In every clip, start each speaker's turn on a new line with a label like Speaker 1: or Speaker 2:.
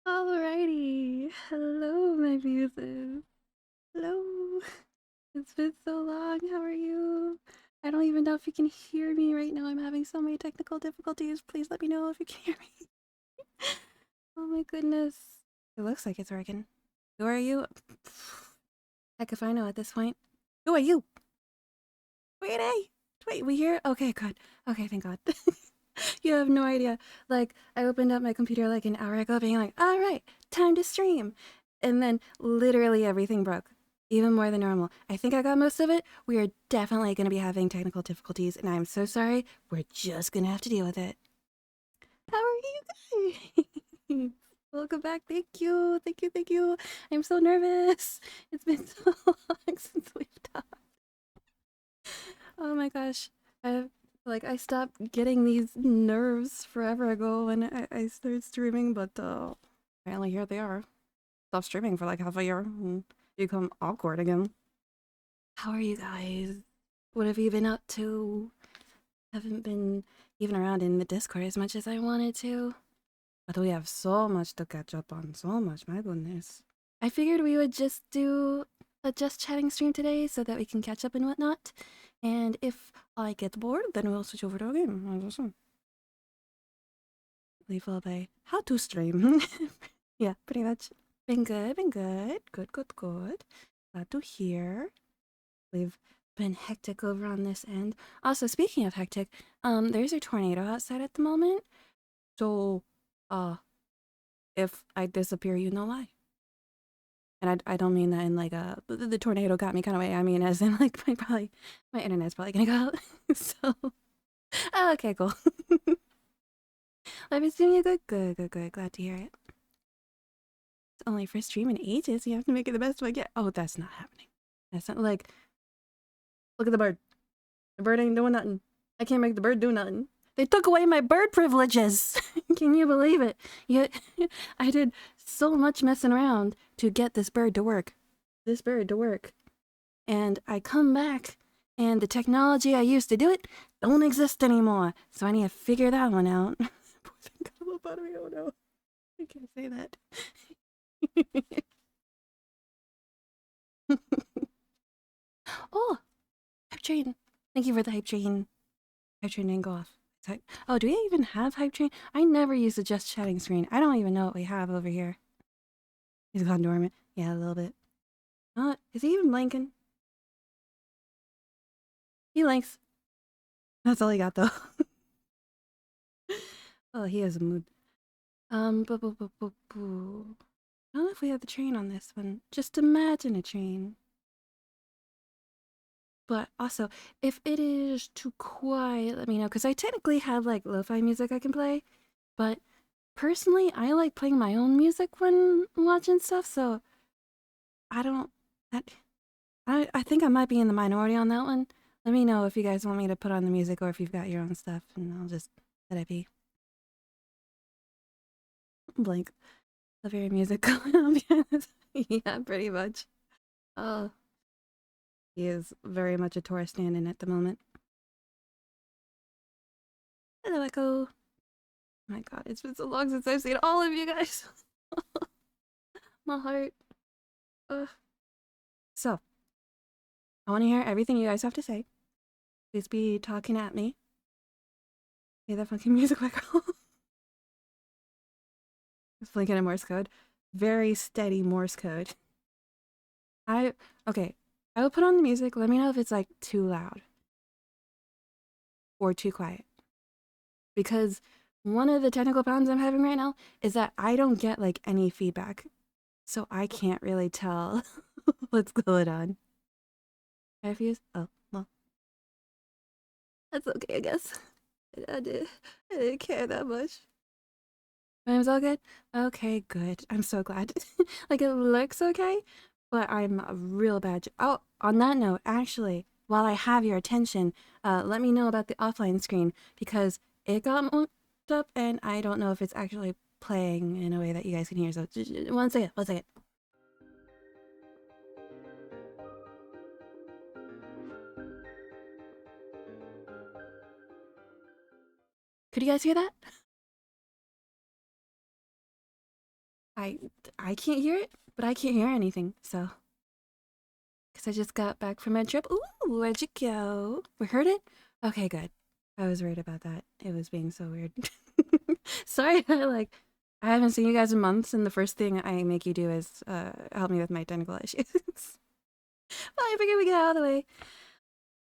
Speaker 1: Alrighty. Hello, my muses. Hello. It's been so long. How are you? I don't even know if you can hear me right now. I'm having so many technical difficulties. Please let me know if you can hear me. Oh my goodness. It looks like it's working. Who are you? Heck if I know at this point. Who are you? Wait, hey. Wait, we here? Okay, good. Okay, thank God. You have no idea. Like, I opened up my computer like an hour ago being like, all right, time to stream. And then literally everything broke, even more than normal. I think I got most of it. We are definitely going to be having technical difficulties, and I'm so sorry. We're just going to have to deal with it. How are you guys? Welcome back. Thank you. Thank you. Thank you. I'm so nervous. It's been so long since we've talked. Oh my gosh. I stopped getting these nerves forever ago when I started streaming, but apparently here they are. Stopped streaming for like half a year and become awkward again. How are you guys? What have you been up to? Haven't been even around in the Discord as much as I wanted to. But we have so much to catch up on. So much, my goodness. I figured we would just do a just chatting stream today so that we can catch up and whatnot. And if I get bored, then we'll switch over to a game. Followed by how to stream. Yeah, pretty much. Been good, been good. Good, good, good. Glad to hear. We've been hectic over on this end. Also, speaking of hectic, there's a tornado outside at the moment. So, uh, if I disappear, you know why. And I don't mean that in like a the tornado got me kind of way. I mean as in like my internet's probably gonna go out. So oh, okay, cool. Life is doing good, good, good, good. Glad to hear it. It's only for stream in ages. You have to make it the best way. Get. Oh, that's not happening. That's not like. Look at the bird. The bird ain't doing nothing. I can't make the bird do nothing. They took away my bird privileges. Can you believe it? Yet I did so much messing around to get this bird to work. This bird to work. And I come back and the technology I used to do it don't exist anymore. So I need to figure that one out. Poor thing got a little buttery. Oh no. I can't say that. Oh, hype train. Thank you for the hype train. Hype train didn't go off. Oh, do we even have hype train? I never use the just chatting screen. I don't even know what we have over here. He's gone dormant. Yeah, a little bit. Is he even blinking? He blinks. That's all he got though. Oh, he has a mood. Boo. I don't know if we have the train on this one. Just imagine a train. But also, if it is too quiet, let me know. Because I technically have like lo-fi music I can play. But personally, I like playing my own music when watching stuff. So I don't. I think I might be in the minority on that one. Let me know if you guys want me to put on the music or if you've got your own stuff. And I'll just let it be. Blank. A very musical ambiance. Yeah, pretty much. Oh. He is very much a tourist stand-in at the moment. Hello, Echo. My god, it's been so long since I've seen all of you guys. My heart. Ugh. So, I want to hear everything you guys have to say. Please be talking at me. Hey, that fucking music back. It's blinking in Morse code. Very steady Morse code. Okay. I will put on the music. Let me know if it's like too loud or too quiet. Because one of the technical problems I'm having right now is that I don't get like any feedback. So I can't really tell what's going on. Refuse? Oh, well. That's okay, I guess. I didn't care that much. My name's all good? Okay, good. I'm so glad. Like, it looks okay, but I'm a real bad. Oh, on that note, actually, while I have your attention, let me know about the offline screen because it got moved up and I don't know if it's actually playing in a way that you guys can hear. So, one second, one second. Could you guys hear that? I I can't hear it, but I can't hear anything, so. Because I just got back from a trip. Ooh, where'd you go? We heard it? Okay, good. I was worried about that. It was being so weird. Sorry, I haven't seen you guys in months, and the first thing I make you do is help me with my technical issues. But I figured we get out of the way.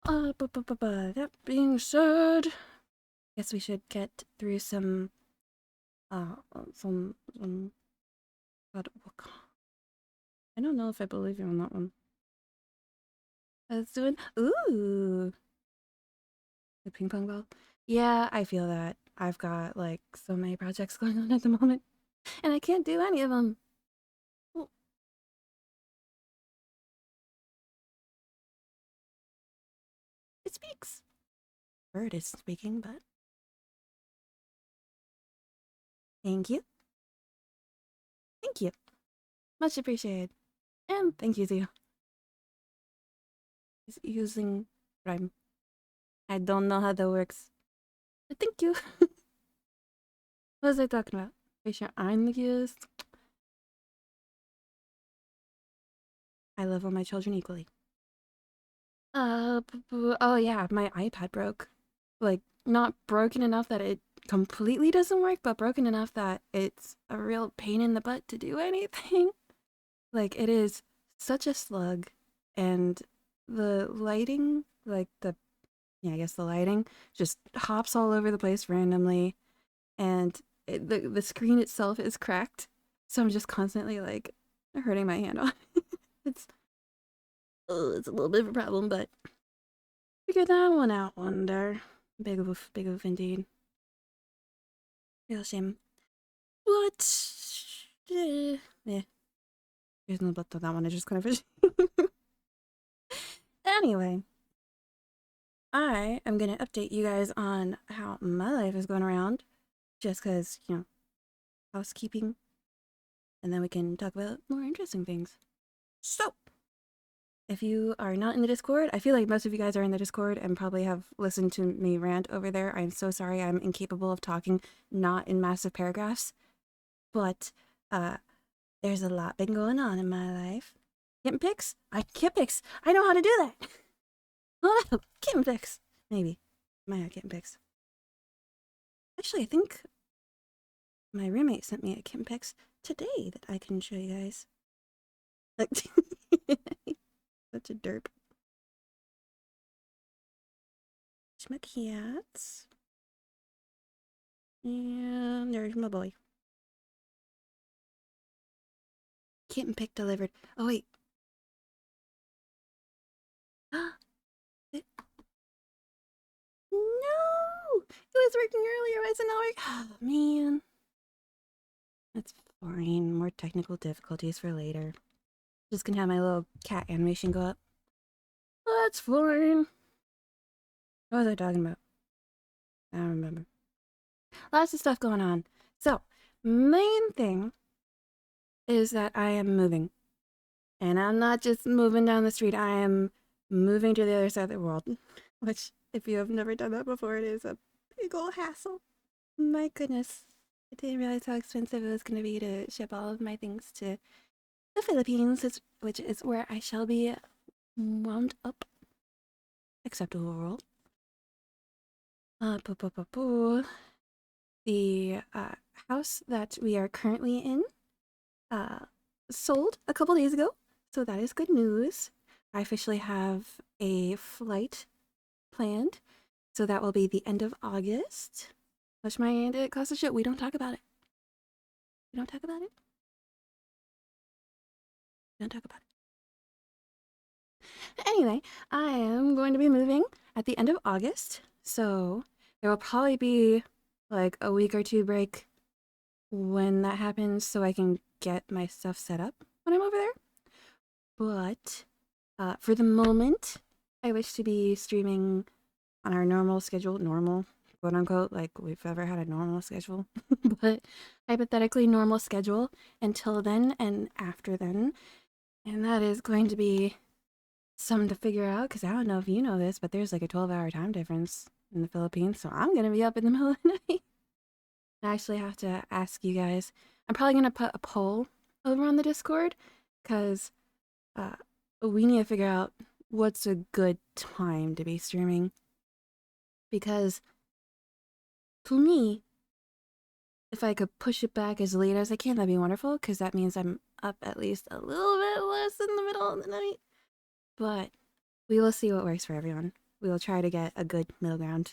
Speaker 1: That being said, guess we should get through some uh some I don't know if I believe you on that one. I was doing ooh the ping pong ball. Yeah, I feel that. I've got like so many projects going on at the moment, and I can't do any of them. Well, it speaks. Bird is speaking, but thank you. Thank you. Much appreciated. And thank you to you. He's using rhyme. I don't know how that works. But thank you. What was I talking about? Raise your einiges. I love all my children equally. Oh yeah, my iPad broke. Like, not broken enough that it completely doesn't work, but broken enough that it's a real pain in the butt to do anything. Like, it is such a slug, and the lighting, I guess the lighting just hops all over the place randomly, and the screen itself is cracked, so I'm just constantly, like, hurting my hand on it. It's, it's a little bit of a problem, but figure that one out one day. Big of indeed. Real shame. But, yeah, there's no but to that one, I just kind of Anyway, I am gonna update you guys on how my life is going around, just because, housekeeping, and then we can talk about more interesting things. So, if you are not in the Discord, I feel like most of you guys are in the Discord and probably have listened to me rant over there. I'm so sorry, I'm incapable of talking, not in massive paragraphs, but there's a lot been going on in my life. Kitten pics? Kitten pics! I know how to do that! Hold up, kitten pics! Maybe. Might have kitten pics. Actually, I think my roommate sent me a kitten pics today that I can show you guys. Like, such a derp. My cats. And there's my boy. Kitten pic delivered. Oh, wait. No! It was working earlier. Why is it not working? Oh, man. That's fine. More technical difficulties for later. Just gonna have my little cat animation go up. That's fine. What was I talking about? I don't remember. Lots of stuff going on. So, main thing is that I am moving. And I'm not just moving down the street, I am moving to the other side of the world. Which, if you have never done that before, it is a big ol' hassle. My goodness. I didn't realize how expensive it was going to be to ship all of my things to the Philippines, which is where I shall be wound up. Acceptable world. The house that we are currently in sold a couple days ago, so that is good news. I officially have a flight planned, so that will be the end of August. Which mind it costs a shit. We don't talk about it. We don't talk about it. We don't talk about it. Anyway, I am going to be moving at the end of August, so there will probably be like a week or two break when that happens so I can get my stuff set up when I'm over there. But for the moment, I wish to be streaming on our normal schedule, normal, quote unquote, like we've ever had a normal schedule, but hypothetically normal schedule until then and after then. And that is going to be something to figure out because I don't know if you know this, but there's like a 12-hour time difference in the Philippines, so I'm going to be up in the middle of the night. I actually have to ask you guys. I'm probably gonna put a poll over on the Discord because uh, we need to figure out what's a good time to be streaming. Because for me, if I could push it back as late as I can, that'd be wonderful because that means I'm up at least a little bit less in the middle of the night. But we will see what works for everyone. We will try to get a good middle ground.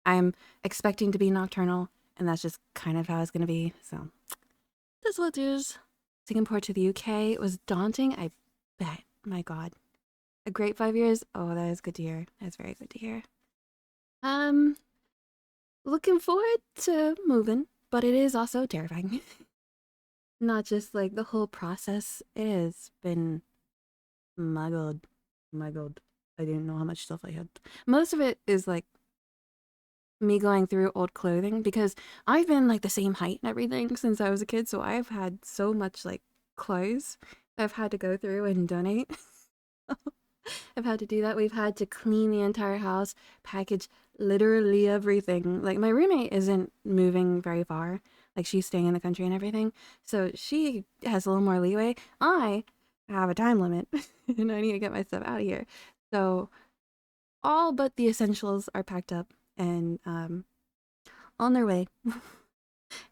Speaker 1: I'm expecting to be nocturnal, and that's just kind of how it's gonna be, so that's what it is. Singapore to the UK was daunting, I bet. My god. A great 5 years? Oh, that is good to hear. That's very good to hear. Um, looking forward to moving, but it is also terrifying. Not just like the whole process. It has been my god. My god. I didn't know how much stuff I had. Most of it is like me going through old clothing because I've been like the same height and everything since I was a kid, so I've had so much like clothes that I've had to go through and donate. I've had to do that. We've had to clean the entire house, package literally everything. Like my roommate isn't moving very far. Like she's staying in the country and everything. So she has a little more leeway. I have a time limit and I need to get my stuff out of here. So all but the essentials are packed up and on their way.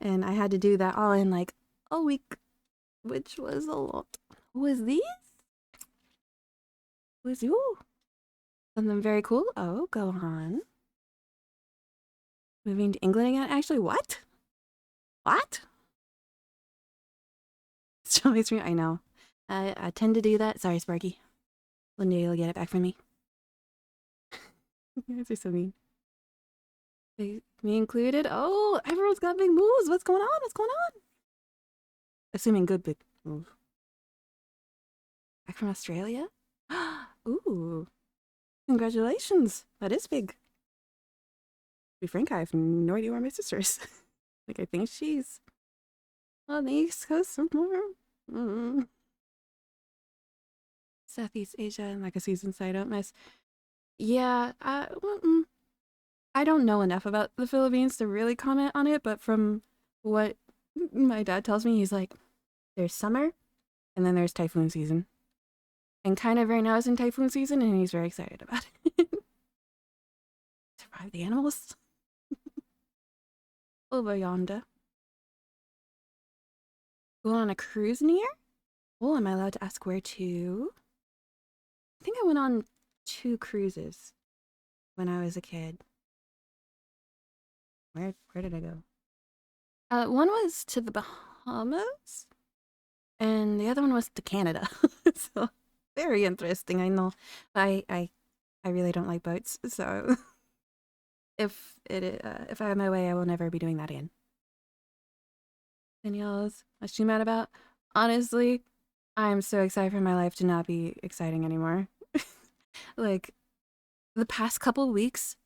Speaker 1: And I had to do that all in like a week, which was a lot. Was these? Was you? Something very cool? Oh, go on. Moving to England again? Actually, what? What? Show me screen. I know. I tend to do that. Sorry, Sparky. One day you'll get it back from me. You guys are so mean. Me included? Oh, everyone's got big moves. What's going on? What's going on? Assuming good big move. Back from Australia? Ooh. Congratulations. That is big. To be frank, I have no idea where my sister is. Like, I think she's on the East Coast somewhere. Southeast Asia and like a seasons I don't miss. Yeah, I don't know enough about the Philippines to really comment on it, but from what my dad tells me, he's like, there's summer and then there's typhoon season. And kind of right now is in typhoon season and he's very excited about it. Survive the animals. Over yonder. Go on a cruise near? Oh, am I allowed to ask where to? I think I went on 2 cruises when I was a kid. Where did I go? One was to the Bahamas, and the other one was to Canada. So very interesting. I know. I really don't like boats, so if I have my way, I will never be doing that again. Danielle's, what's she mad about? Honestly, I'm so excited for my life to not be exciting anymore. Like the past couple weeks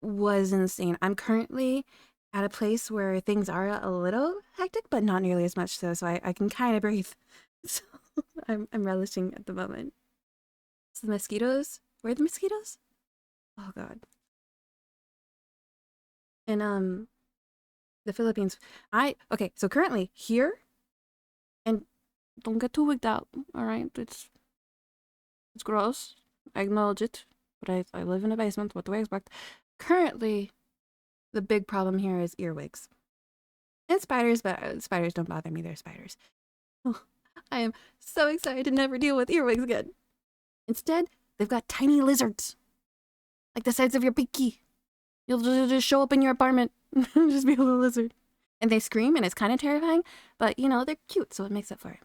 Speaker 1: was insane. I'm currently at a place where things are a little hectic, but not nearly as much so I can kind of breathe. So I'm relishing at the moment. It's the mosquitoes. Where are the mosquitoes? Oh god. And the Philippines. Okay, so currently here, and don't get too wigged out, alright? It's gross. I acknowledge it. But I live in a basement, what do I expect? Currently, the big problem here is earwigs. And spiders, but spiders don't bother me, they're spiders. Oh, I am so excited to never deal with earwigs again. Instead, they've got tiny lizards. Like the size of your pinky. You'll just show up in your apartment and just be a little lizard. And they scream and it's kind of terrifying, but you know, they're cute, so it makes up for it.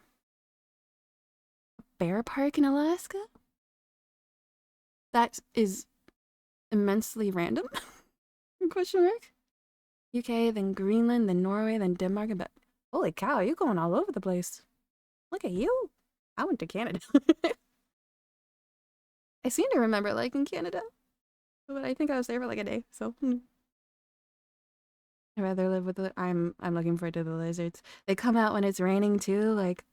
Speaker 1: Bear park in Alaska? That is immensely random? Question mark? UK, then Greenland, then Norway, then Denmark, but holy cow, you're going all over the place. Look at you. I went to Canada. I seem to remember liking Canada, but I think I was there for like a day, so I'd rather live with the I'm looking forward to the lizards. They come out when it's raining too, like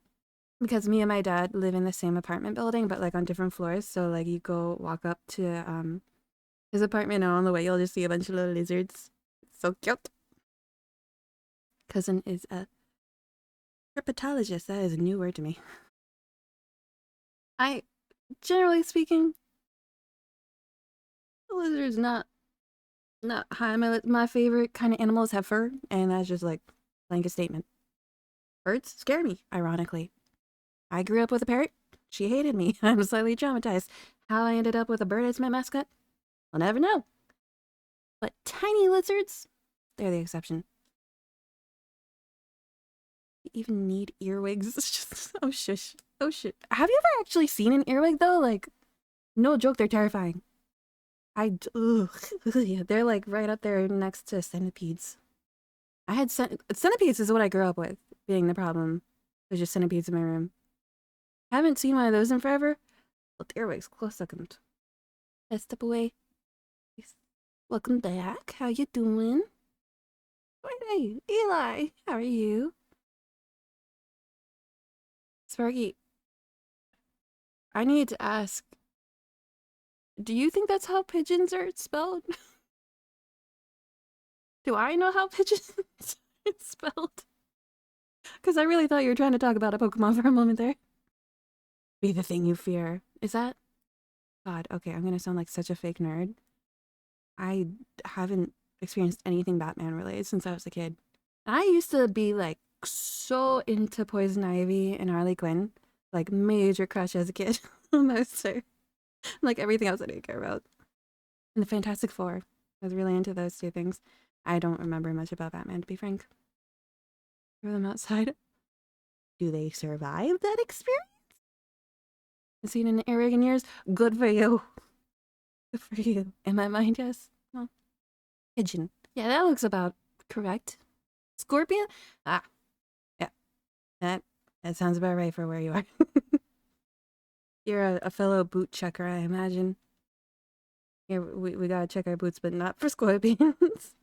Speaker 1: because me and my dad live in the same apartment building, but like on different floors. So like you go walk up to his apartment and on the way you'll just see a bunch of little lizards. It's so cute. cousin is a herpetologist. That is a new word to me. I, generally speaking, lizards not high. My favorite kind of animals have fur, and that's just like blanket statement. Birds scare me, ironically. I grew up with a parrot. She hated me. I'm slightly traumatized. How I ended up with a bird as my mascot, I'll never know. But tiny lizards, they're the exception. You even need earwigs. It's just, oh shush. Oh shit. Have you ever actually seen an earwig though? Like, no joke, they're terrifying. Ugh. Yeah, they're like right up there next to centipedes. I had centipedes is what I grew up with, being the problem. There's just centipedes in my room. Haven't seen one of those in forever. Well, the earwigs, close second. Let's step away. Welcome back. How you doing? Hey, Eli. How are you? Sparky, I need to ask. Do you think that's how pigeons are spelled? Do I know how pigeons are spelled? Because I really thought you were trying to talk about a Pokemon for a moment there. Be the thing you fear. Is that? God, okay, I'm gonna sound like such a fake nerd. I haven't experienced anything Batman related since I was a kid. I used to be like so into Poison Ivy and Harley Quinn. Like major crush as a kid on those two. Like everything else I didn't care about. And the Fantastic Four. I was really into those two things. I don't remember much about Batman, to be frank. Throw them outside. Do they survive that experience? I've seen an earwig in years. Good for you. Good for you. In my mind, yes. Well, pigeon. Yeah, that looks about correct. Scorpion? Ah. Yeah. That sounds about right for where you are. You're a fellow boot checker, I imagine. Here, we gotta check our boots, but not for scorpions.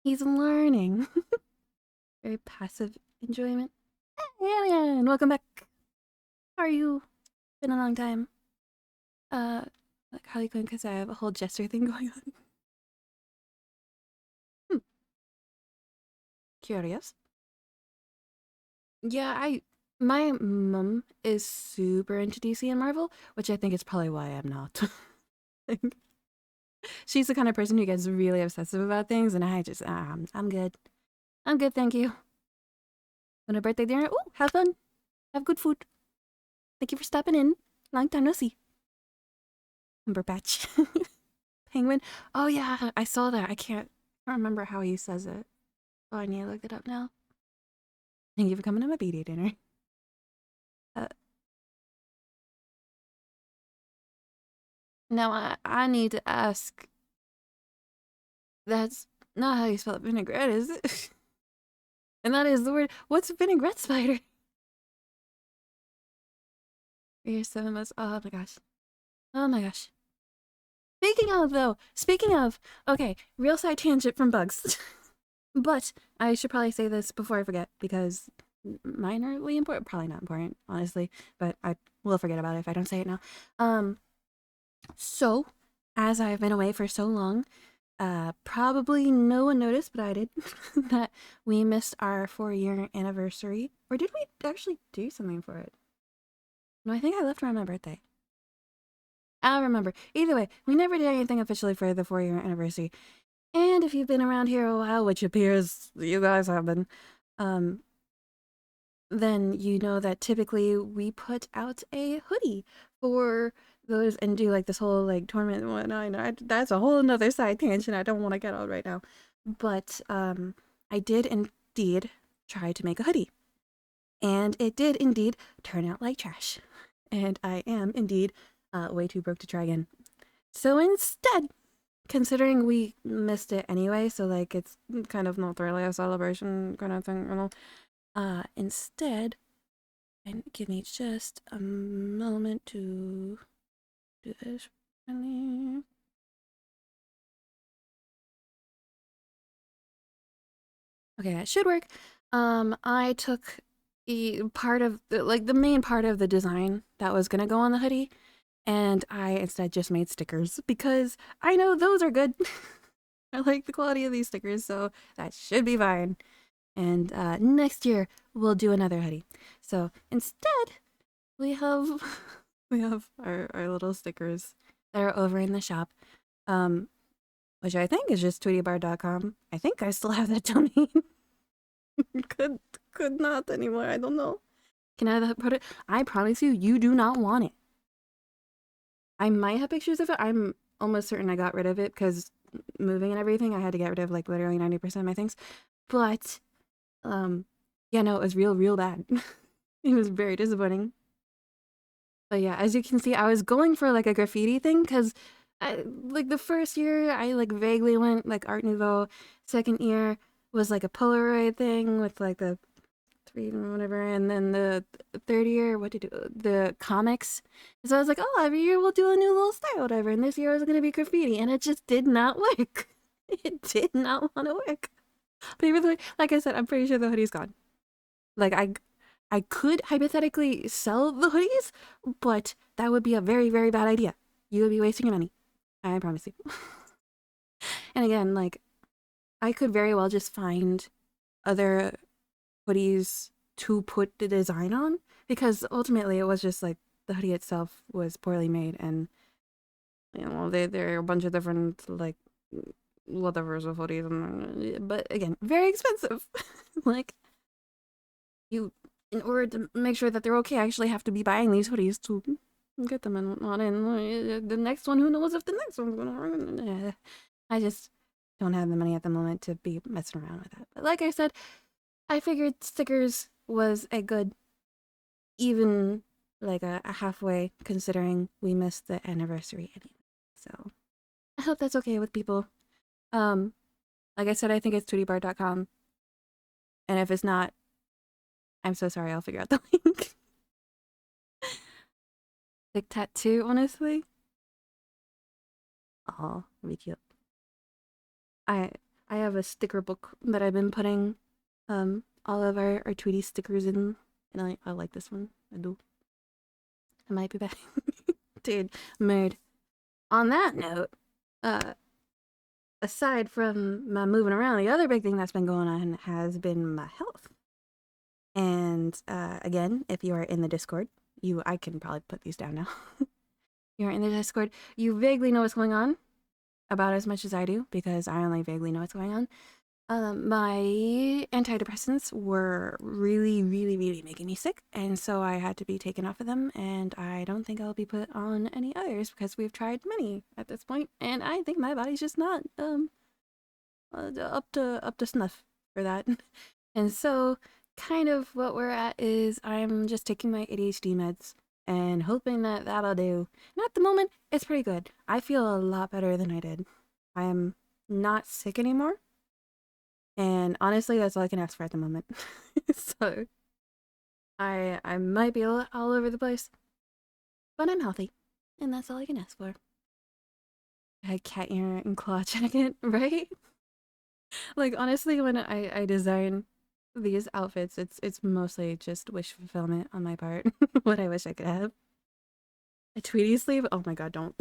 Speaker 1: He's learning. Very passive enjoyment. Hey, Alien! Welcome back. How are you? Been a long time. Like Harley Quinn, because I have a whole Jester thing going on. Curious. Yeah, my mom is super into DC and Marvel, which I think is probably why I'm not. Like, she's the kind of person who gets really obsessive about things, and I just, I'm good. I'm good, thank you. On a birthday dinner, oh, have fun. Have good food. Thank you for stopping in. Long time no see. Umberpatch. Penguin. Oh yeah, I saw that. I can't remember how he says it. Oh, I need to look it up now. Thank you for coming to my BD dinner. Now I need to ask. That's not how you spell vinaigrette, is it? And that is the word. What's a vinaigrette spider? You're 7 months. Oh my gosh. Oh my gosh. Speaking of, okay, real side tangent from bugs. But I should probably say this before I forget because minorly important, probably not important, honestly, but I will forget about it if I don't say it now. So as I've been away for so long, probably no one noticed, but I did, that we missed our 4-year anniversary. Or did we actually do something for it? No, I think I left around my birthday. I don't remember. Either way, we never did anything officially for the 4-year anniversary. And if you've been around here a while, which appears you guys have been, then you know that typically we put out a hoodie for those and do like this whole like tournament and whatnot. That's a whole another side tangent I don't want to get on right now. But I did indeed try to make a hoodie. And it did indeed turn out like trash. And I am indeed way too broke to try again. So instead, considering we missed it anyway, so like it's kind of not really a celebration kind of thing, you know. Instead, and give me just a moment to do this. Okay, that should work. I took part of the main part of the design that was gonna go on the hoodie, and I instead just made stickers because I know those are good. I like the quality of these stickers, so that should be fine. And next year we'll do another hoodie. So instead, we have we have our little stickers that are over in the shop, um, which I think is just tweetybar.com. I think I still have that domain. could could not anymore. I don't know. Can I put it? I promise you, you do not want it. I might have pictures of it. I'm almost certain I got rid of it because moving and everything, I had to get rid of like literally 90% of my things. But yeah, no, it was real bad. It was very disappointing. But yeah, as you can see, I was going for like a graffiti thing because like the first year I like vaguely went like Art Nouveau. Second year was like a Polaroid thing with like the three and whatever, and then the third year, what did the comics? So I was like, oh, every year we'll do a new little style, whatever. And this year was gonna be graffiti, and it just did not work. It did not want to work. But even though, like I said, I'm pretty sure the hoodie's gone. Like I could hypothetically sell the hoodies, but that would be a very bad idea. You would be wasting your money. I promise you. And again, like I could very well just find other hoodies to put the design on because ultimately it was just like the hoodie itself was poorly made and you know there are a bunch of different like whatever's of hoodies but again very expensive. Like you in order to make sure that they're okay I actually have to be buying these hoodies to get them and whatnot and the next one who knows if the next one's gonna I just don't have the money at the moment to be messing around with that. But like I said, I figured stickers was a good, even like a halfway, considering we missed the anniversary anyway. So I hope that's okay with people. Um, like I said, I think it's tweetybar.com. And if it's not, I'm so sorry, I'll figure out the link. Like tattoo, honestly. Oh, be cute. I I have a sticker book that I've been putting all of our Tweety stickers in. And I like this one. I do. I might be back. Dude, mood. On that note, uh, aside from my moving around, the other big thing that's been going on has been my health. And again, if you are in the Discord, I can probably put these down now. You're in the Discord, you vaguely know what's going on, about as much as I do, because I only vaguely know what's going on. My antidepressants were really making me sick, and so I had to be taken off of them, and I don't think I'll be put on any others because we've tried many at this point, and I think my body's just not up to snuff for that. And so kind of what we're at is I'm just taking my ADHD meds and hoping that that'll do. And at the moment, it's pretty good. I feel a lot better than I did. I am not sick anymore. And honestly, that's all I can ask for at the moment. So I might be all over the place, but I'm healthy, and that's all I can ask for. I had cat ear and claw jacket, right? Like honestly, when I design these outfits, it's mostly just wish fulfillment on my part. What I wish I could have. A Tweety sleeve? Oh my god, don't.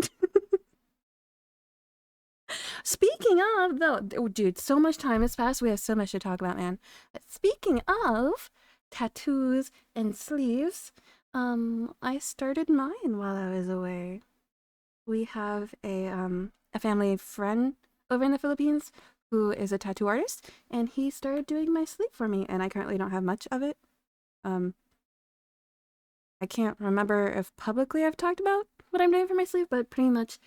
Speaker 1: Speaking of, though, oh, dude, so much time has passed. We have so much to talk about, man. But speaking of tattoos and sleeves, I started mine while I was away. We have a family friend over in the Philippines who is a tattoo artist, and he started doing my sleeve for me, and I currently don't have much of it. Um, I can't remember if publicly I've talked about what I'm doing for my sleeve, but pretty much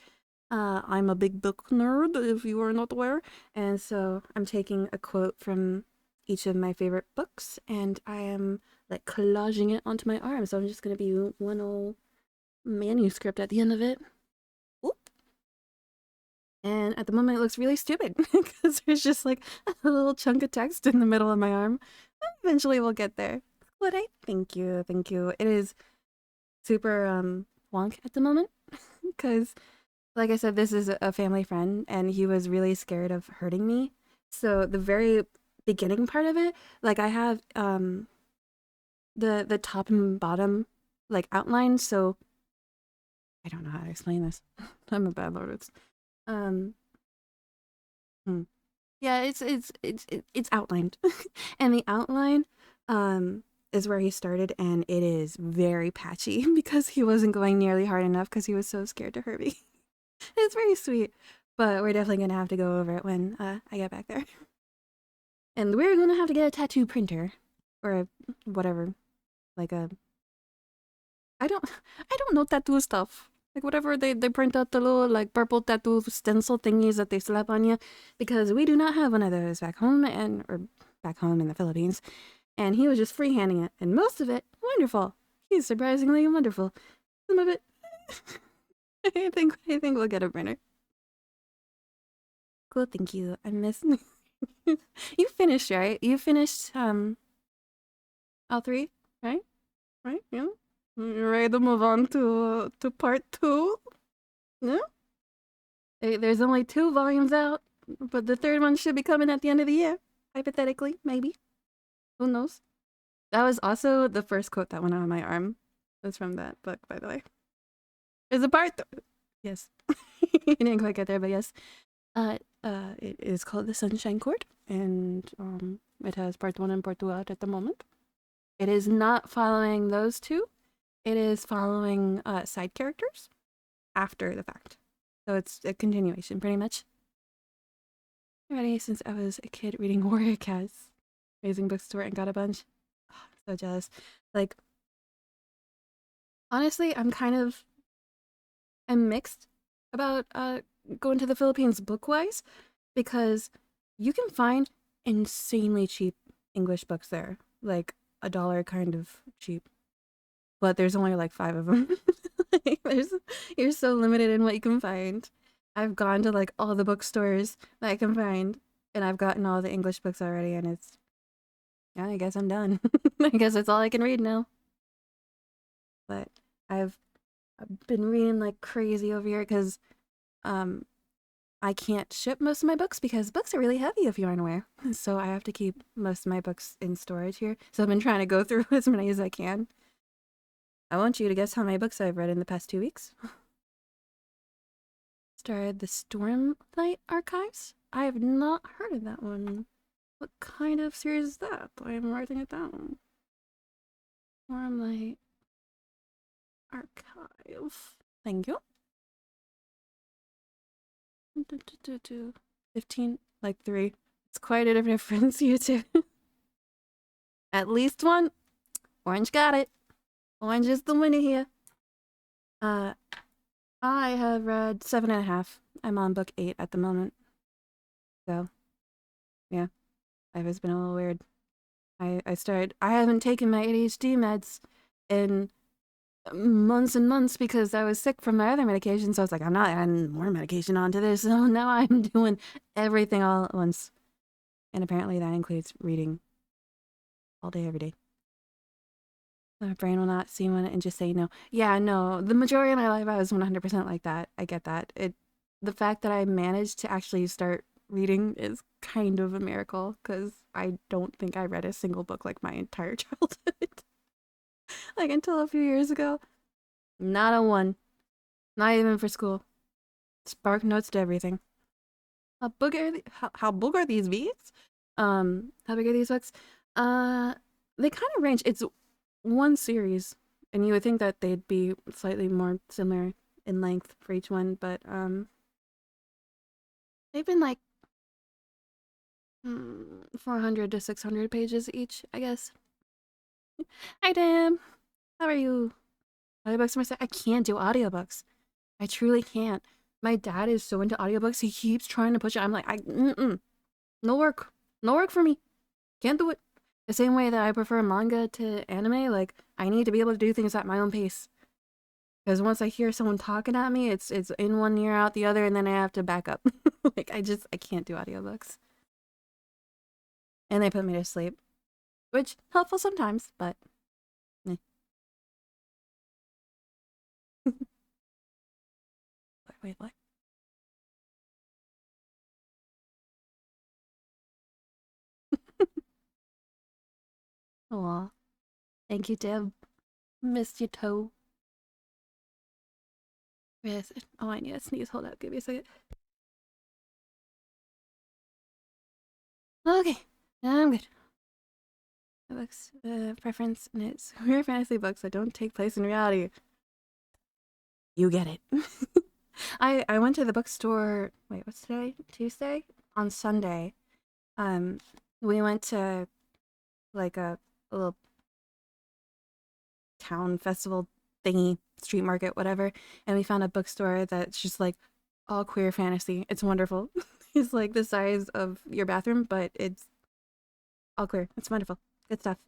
Speaker 1: I'm a big book nerd, if you are not aware, and so I'm taking a quote from each of my favorite books, and I am like collaging it onto my arm, so I'm just gonna be one old manuscript at the end of it. Oop. And at the moment it looks really stupid, because there's just like a little chunk of text in the middle of my arm. Eventually we'll get there. But thank you, thank you. It is super wonk at the moment, because like I said, this is a family friend, and he was really scared of hurting me. So the very beginning part of it, like I have the top and bottom like outline. So I don't know how to explain this. I'm a bad artist. Um, Hmm. Yeah, it's outlined, and the outline is where he started, and it is very patchy because he wasn't going nearly hard enough because he was so scared to hurt me. It's very sweet, but we're definitely gonna have to go over it when I get back there, and we're gonna have to get a tattoo printer or whatever, like a I don't know tattoo stuff. Like whatever they print out the little like purple tattoo stencil thingies that they slap on you, because we do not have one of those back home or back home in the Philippines, and he was just freehanding it, and most of it wonderful. He's surprisingly wonderful. Some of it, I think we'll get a printer. Cool, thank you. I miss you finished right? You finished all three, right? Right? Yeah. You ready to move on to part two? Yeah. There's only 2 volumes out, but the third one should be coming at the end of the year. Hypothetically, maybe. Who knows? That was also the first quote that went on my arm. That's from that book, by the way. Is a part. Yes. You didn't quite get there, but yes. It is called The Sunshine Court, and it has part 1 and part 2 out at the moment. It is not following those two. It is following side characters after the fact. So it's a continuation, pretty much. Already since I was a kid reading Warrior Cats, amazing bookstore, and got a bunch. Oh, I'm so jealous. Like, honestly, I'm mixed about going to the Philippines book-wise, because you can find insanely cheap English books there, like $1 kind of cheap, but there's only like 5 of them. Like, you're so limited in what you can find. I've gone to like all the bookstores that I can find, and I've gotten all the English books already, and it's yeah, I guess I'm done. I guess that's all I can read now. But I've been reading like crazy over here because um I can't ship most of my books because books are really heavy if you aren't aware. So I have to keep most of my books in storage here. So I've been trying to go through as many as I can. I want you to guess how many books I've read in the past 2 weeks. Started the Stormlight Archives. I have not heard of that one. What kind of series is that? I am writing it down. Stormlight Archive. Thank you. 15, like 3. It's quite a difference, you two. At least one. Orange got it. Orange is the winner here. Uh, I have read 7.5. I'm on book 8 at the moment. So, yeah. Life has been a little weird. I haven't taken my ADHD meds in months and months because I was sick from my other medication. So I was like, I'm not adding more medication onto this. So now I'm doing everything all at once. And apparently that includes reading all day, every day. My brain will not see one and just say no. Yeah, no. The majority of my life, I was 100% like that. I get that. The fact that I managed to actually start reading is kind of a miracle because I don't think I read a single book like my entire childhood. Like until a few years ago. Not a one. Not even for school. Spark notes to everything. How big are these bees? How big are these books? Uh, they kind of range. It's one series, and you would think that they'd be slightly more similar in length for each one, but they've been like 400 to 600 pages each, I guess. Hi, Dan. How are you? Audiobooks myself. I can't do audiobooks. I truly can't. My dad is so into audiobooks. He keeps trying to push it. I'm like, no work. No work for me. Can't do it. The same way that I prefer manga to anime, like I need to be able to do things at my own pace. Because once I hear someone talking at me, it's in one ear out the other, and then I have to back up. Like I can't do audiobooks. And they put me to sleep, which helpful sometimes, but eh. Wait, what? Aw, thank you, Deb. Missed you, toe. Yes. Oh, I need a sneeze. Hold up. Give me a second. Okay, I'm good. My book's preference, and it's queer fantasy books that don't take place in reality. You get it. I went to the bookstore. Wait, what's today? Tuesday? On Sunday. Um, we went to like a little town festival thingy, street market, whatever, and we found a bookstore that's just like all queer fantasy. It's wonderful. It's like the size of your bathroom, but it's all queer. It's wonderful. Good stuff.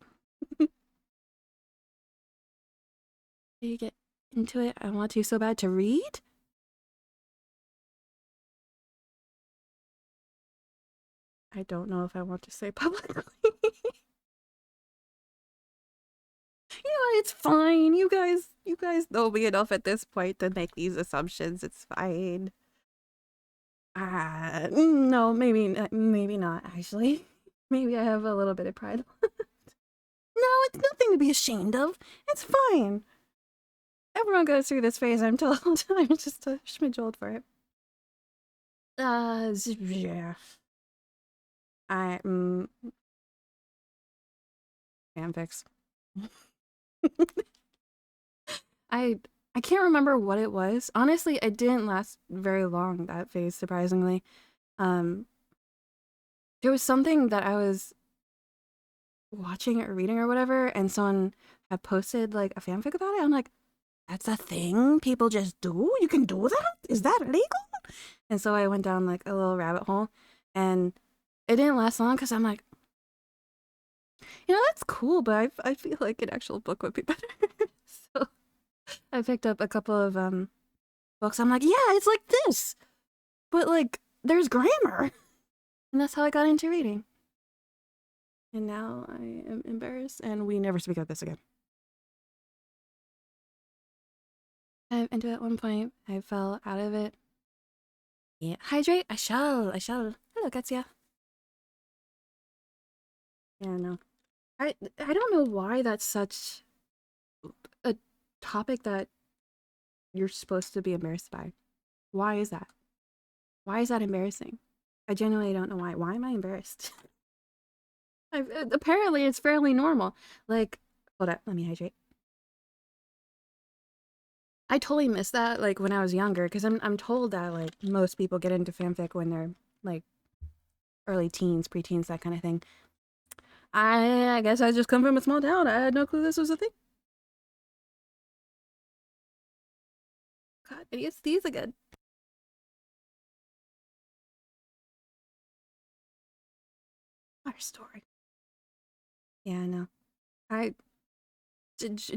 Speaker 1: You get into it. I want to so bad to read. I don't know if I want to say publicly. It's fine. You guys know me enough at this point to make these assumptions. It's fine. No, maybe not actually. Maybe I have a little bit of pride. No, it's nothing to be ashamed of. It's fine. Everyone goes through this phase, I'm told. I'm just a schmidge old for it. Yeah. I, fanfics. I I can't remember what it was. Honestly, it didn't last very long, that phase, surprisingly. Um, there was something that I was watching or reading or whatever, and someone had posted like a fanfic about it. I'm like, that's a thing people just do? You can do that? Is that legal? And so I went down like a little rabbit hole, and it didn't last long because I'm like, that's cool, but I feel like an actual book would be better. So I picked up a couple of books. I'm like, yeah, it's like this, but like there's grammar, and that's how I got into reading. And now I am embarrassed, and we never speak of this again. I'm into it at one point. I fell out of it. Yeah, hydrate. I shall. I shall. Hello, Katsuya. Yeah, no. I don't know why that's such a topic that you're supposed to be embarrassed by. Why is that? Why is that embarrassing? I genuinely don't know why. Why am I embarrassed? Apparently, it's fairly normal. Like, hold up, let me hydrate. I totally missed that, like, when I was younger, because I'm told that, like, most people get into fanfic when they're, like, early teens, preteens, that kind of thing. I guess I just come from a small town. I had no clue this was a thing. God, ADHD is again. Our story. Yeah, no. I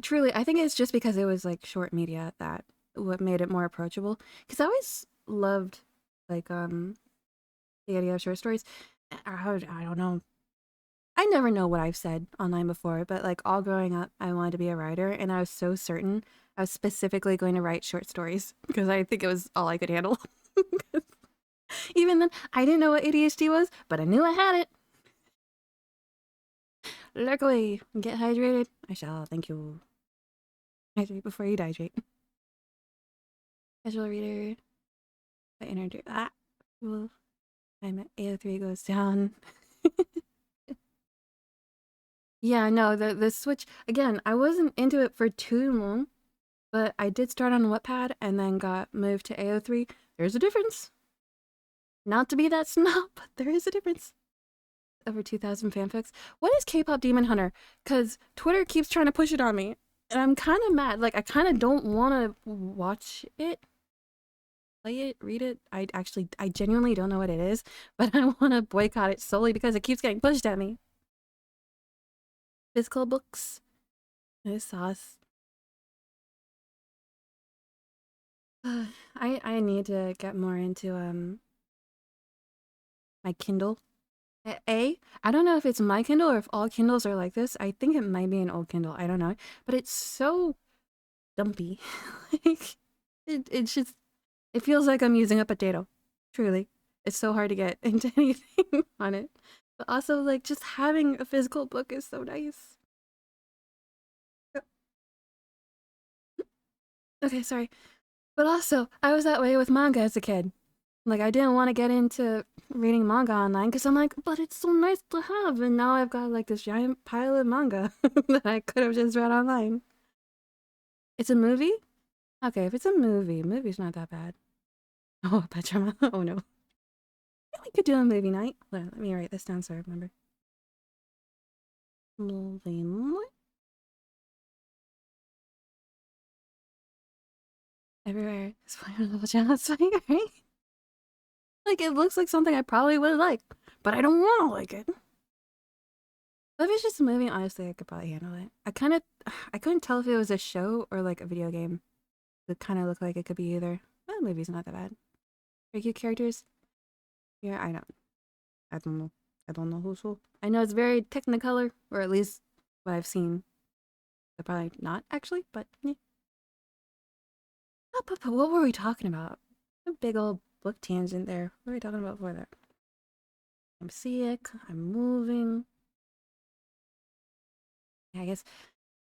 Speaker 1: truly, I think it's just because it was like short media that what made it more approachable. Because I always loved like the idea of short stories. I don't know. I never know what I've said online before, but like all growing up, I wanted to be a writer, and I was so certain I was specifically going to write short stories because I think it was all I could handle. Even then, I didn't know what ADHD was, but I knew I had it. Lurk away, get hydrated. I shall. Thank you. Hydrate before you hydrate. Casual reader. I introduce that. Well, I'm at AO3 goes down. Yeah, no, the switch again. I wasn't into it for too long, but I did start on Wattpad and then got moved to AO3. There's a difference. Not to be that snob, but there is a difference. Over 2,000 fanfics. What is K-pop Demon Hunter? Because Twitter keeps trying to push it on me, and I'm kind of mad. Like I kind of don't want to watch it, play it, read it. I genuinely don't know what it is, but I want to boycott it solely because it keeps getting pushed at me. Physical books. This sauce. I need to get more into my Kindle. I don't know if it's my Kindle or if all Kindles are like this. I think it might be an old Kindle. I don't know, but it's so dumpy. Like it's just it feels like I'm using a potato. Truly, it's so hard to get into anything on it. But also, like just having a physical book is so nice. Okay, sorry. But also, I was that way with manga as a kid. Like, I didn't want to get into reading manga online because I'm like, but it's so nice to have. And now I've got like this giant pile of manga that I could have just read online. It's a movie? Okay, if it's a movie's not that bad. Oh, Pajama. Oh no. Yeah, we could do a movie night. Let me write this down so I remember. Everywhere is playing on the channel. It's funny, right? Like, it looks like something I probably would like, but I don't want to like it. But if it's just a movie, honestly, I could probably handle it. I couldn't tell if it was a show or like a video game. It kind of looked like it could be either. Well, the movie's not that bad. Very cute characters. Yeah, I don't know. I don't know who's who. I know it's very Technicolor, or at least what I've seen. They're probably not actually, but yeah. Oh, what were we talking about? A big old book tangent there. What were we talking about before that? I'm sick. I'm moving. Yeah, I guess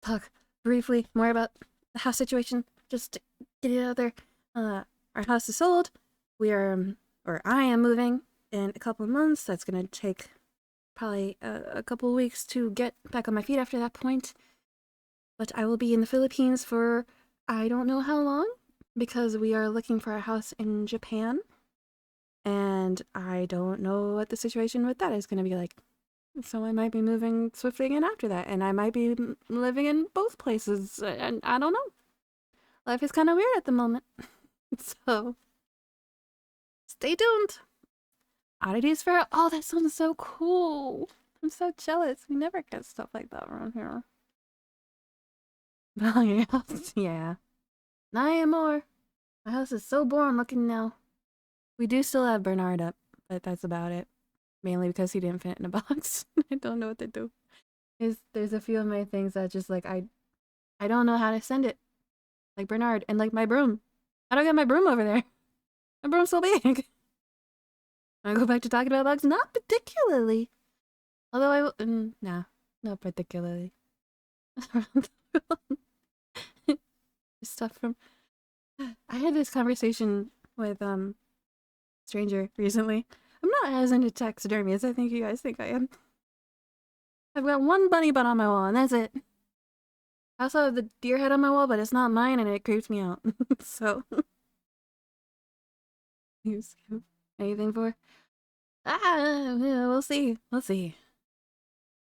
Speaker 1: talk briefly more about the house situation. Just to get it out there. Our house is sold. We are, or I am moving in a couple of months. That's gonna take probably a couple of weeks to get back on my feet after that point. But I will be in the Philippines for I don't know how long because we are looking for a house in Japan. And I don't know what the situation with that is going to be like. So I might be moving swiftly again after that. And I might be living in both places. And I don't know. Life is kind of weird at the moment. So stay tuned. Oddities Fair. Oh, that sounds so cool. I'm so jealous. We never get stuff like that around here. Oh, your house? Yeah. Not more. My house is so boring looking now. We do still have Bernard up, but that's about it. Mainly because he didn't fit in a box. I don't know what to do. There's a few of my things that just like I don't know how to send it. Like Bernard and like my broom. I don't get my broom over there. My broom's so big. I go back to talking about bugs? Not particularly. Although nah, not particularly. Stuff from I had this conversation with stranger recently. I'm not as into taxidermy as I think you guys think I am. I've got one bunny butt on my wall and that's it. I also have the deer head on my wall, but it's not mine and it creeps me out. So anything for? Yeah, we'll see. We'll see.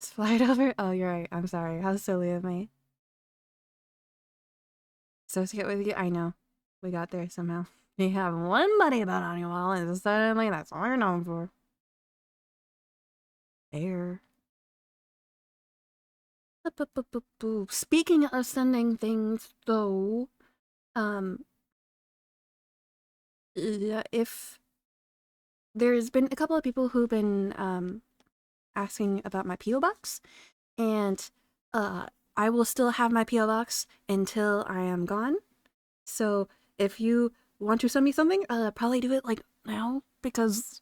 Speaker 1: Just fly it over. Oh, you're right. I'm sorry. How silly of me. Associate with you. I know. We got there somehow. You have one bunny butt on your wall, and suddenly that's all you're known for. There. Speaking of sending things, though, if there's been a couple of people who've been asking about my PO box, and I will still have my PO box until I am gone. So if you want to send me something, probably do it like now because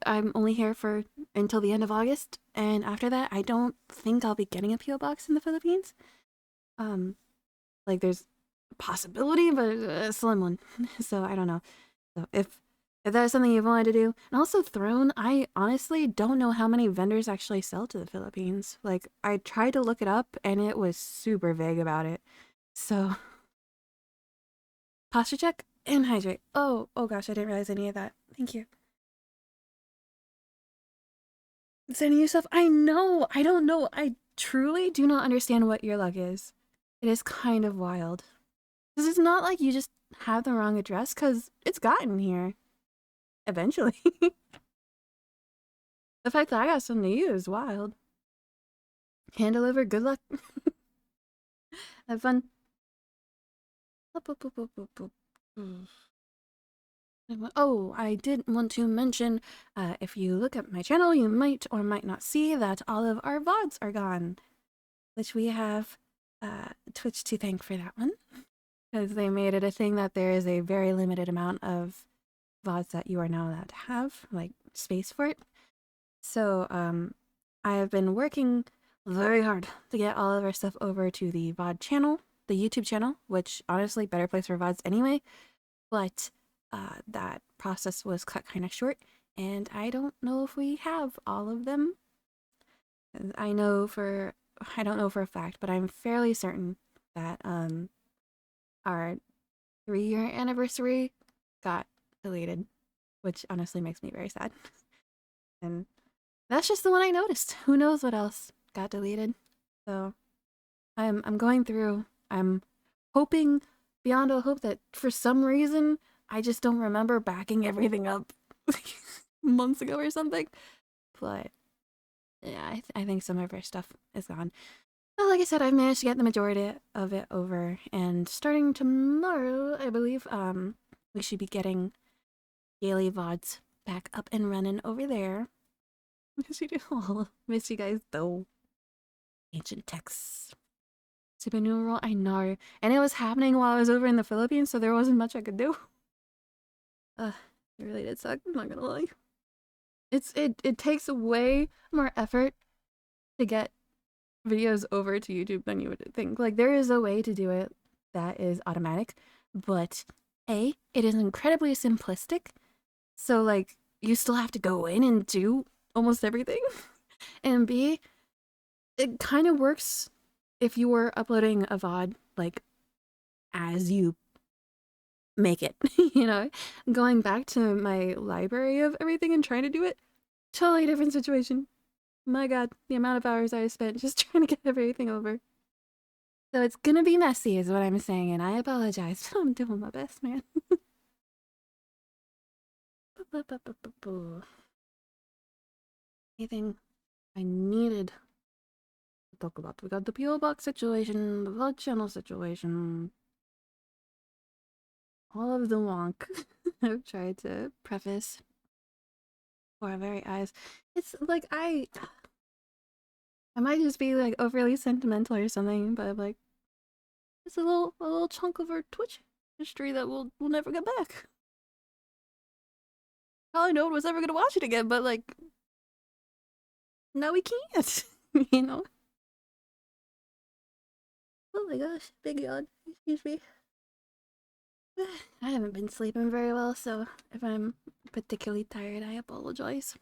Speaker 1: I'm only here for until the end of August, and after that, I don't think I'll be getting a PO box in the Philippines. Like there's a possibility, but a slim one. So I don't know. So if that is something you've wanted to do, and also Throne, I honestly don't know how many vendors actually sell to the Philippines. Like I tried to look it up, and it was super vague about it. So posture check and hydrate. Oh gosh, I didn't realize any of that. Thank you. Sending you stuff. I know. I don't know. I truly do not understand what your luck is. It is kind of wild. Because it's not like you just have the wrong address, because it's gotten here. Eventually. The fact that I got something to you is wild. Hand deliver, good luck. Have fun. Oh, I did want to mention, if you look at my channel, you might or might not see that all of our VODs are gone. Which we have Twitch to thank for that one. Because they made it a thing that there is a very limited amount of VODs that you are now allowed to have, like space for it. So I have been working very hard to get all of our stuff over to the VOD channel, the YouTube channel, which honestly better place for VODs anyway. But that process was cut kind of short, and I don't know if we have all of them. I know for I don't know for a fact, but I'm fairly certain that our 3-year anniversary got deleted, which honestly makes me very sad. And that's just the one I noticed. Who knows what else got deleted? So I'm going through. I'm hoping beyond a hope that for some reason I just don't remember backing everything up months ago or something. But yeah, I think some of our stuff is gone. Well, like I said, I've managed to get the majority of it over, and starting tomorrow, I believe, we should be getting daily VODs back up and running over there. Miss you, miss you guys though. Ancient texts. Super numeral, I know, and it was happening while I was over in the Philippines, so there wasn't much I could do. It really did suck. I'm not gonna lie. It takes way more effort to get videos over to YouTube than you would think. Like, there is a way to do it that is automatic, but A, it is incredibly simplistic. So, like, you still have to go in and do almost everything. And B, it kind of works if you were uploading a VOD, like, as you make it, you know? Going back to my library of everything and trying to do it, totally different situation. My god, the amount of hours I spent just trying to get everything over. So it's gonna be messy is what I'm saying, and I apologize. I'm doing my best, man. Anything I needed to talk about? We got the PO box situation, the VOD channel situation, all of the wonk I've tried to preface for our very eyes. It's like I might just be like overly sentimental or something, but like it's a little chunk of our Twitch history that we'll never get back. Probably no one was ever gonna watch it again, but like now we can't. You know? Oh my gosh, big yawn. Excuse me. I haven't been sleeping very well, so if I'm particularly tired, I apologize.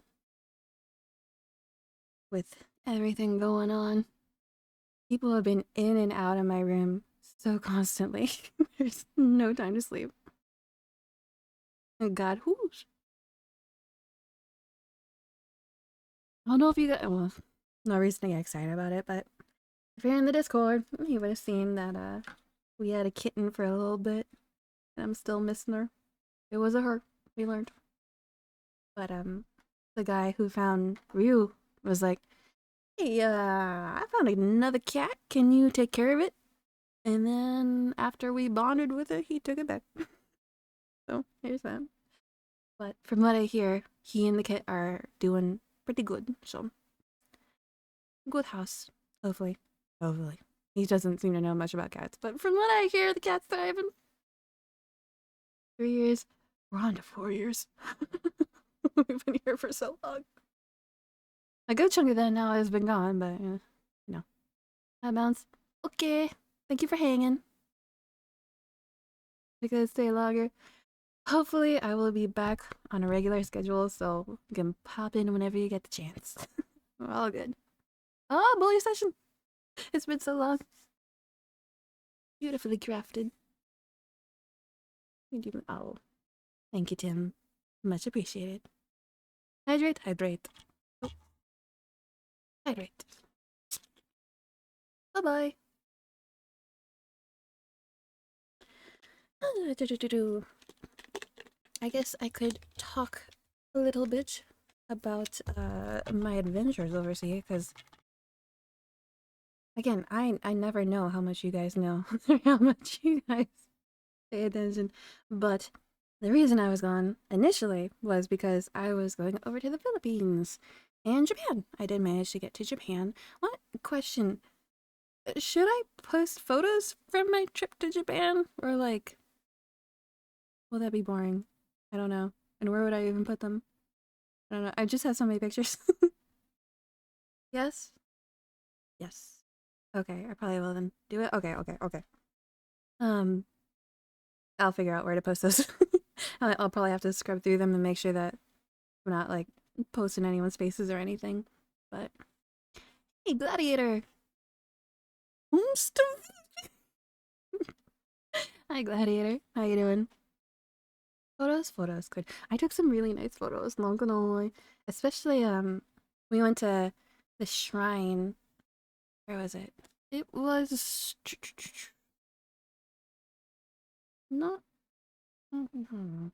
Speaker 1: With everything going on, people have been in and out of my room so constantly. There's no time to sleep. And God, whoosh. I don't know if you got, well, no reason to get excited about it, but if you're in the Discord, you would have seen that we had a kitten for a little bit, and I'm still missing her. It was a her, we learned. But the guy who found Ryu was like, "Hey, I found another cat. Can you take care of it?" And then after we bonded with it, he took it back. So here's that. But from what I hear, he and the cat are doing pretty good. So good house, hopefully. Hopefully. He doesn't seem to know much about cats, but from what I hear, the cat's thriving. 3 years. We're on to 4 years. We've been here for so long. A good chunk of that now has been gone, but you know. Hi, Bounce. Okay. Thank you for hanging. Because stay longer. Hopefully, I will be back on a regular schedule, so you can pop in whenever you get the chance. We're all good. Oh, bully session! It's been so long. Beautifully crafted. Oh, thank you, Tim. Much appreciated. Hydrate, hydrate. Oh. Hydrate. Bye-bye. I guess I could talk a little bit about my adventures overseas, because again, I never know how much you guys know or how much you guys pay attention. But the reason I was gone initially was because I was going over to the Philippines and Japan. I did manage to get to Japan. What question? Should I post photos from my trip to Japan? Or like, will that be boring? I don't know. And where would I even put them? I don't know. I just have so many pictures. Yes? Yes. Okay, I probably will then do it. Okay. I'll figure out where to post those. I'll probably have to scrub through them and make sure that we're not like posting anyone's faces or anything. But hey, Gladiator. Hi, Gladiator. How you doing? Photos, good. I took some really nice photos, not gonna lie. Especially, we went to the shrine. Where was it? It was not Shibuya?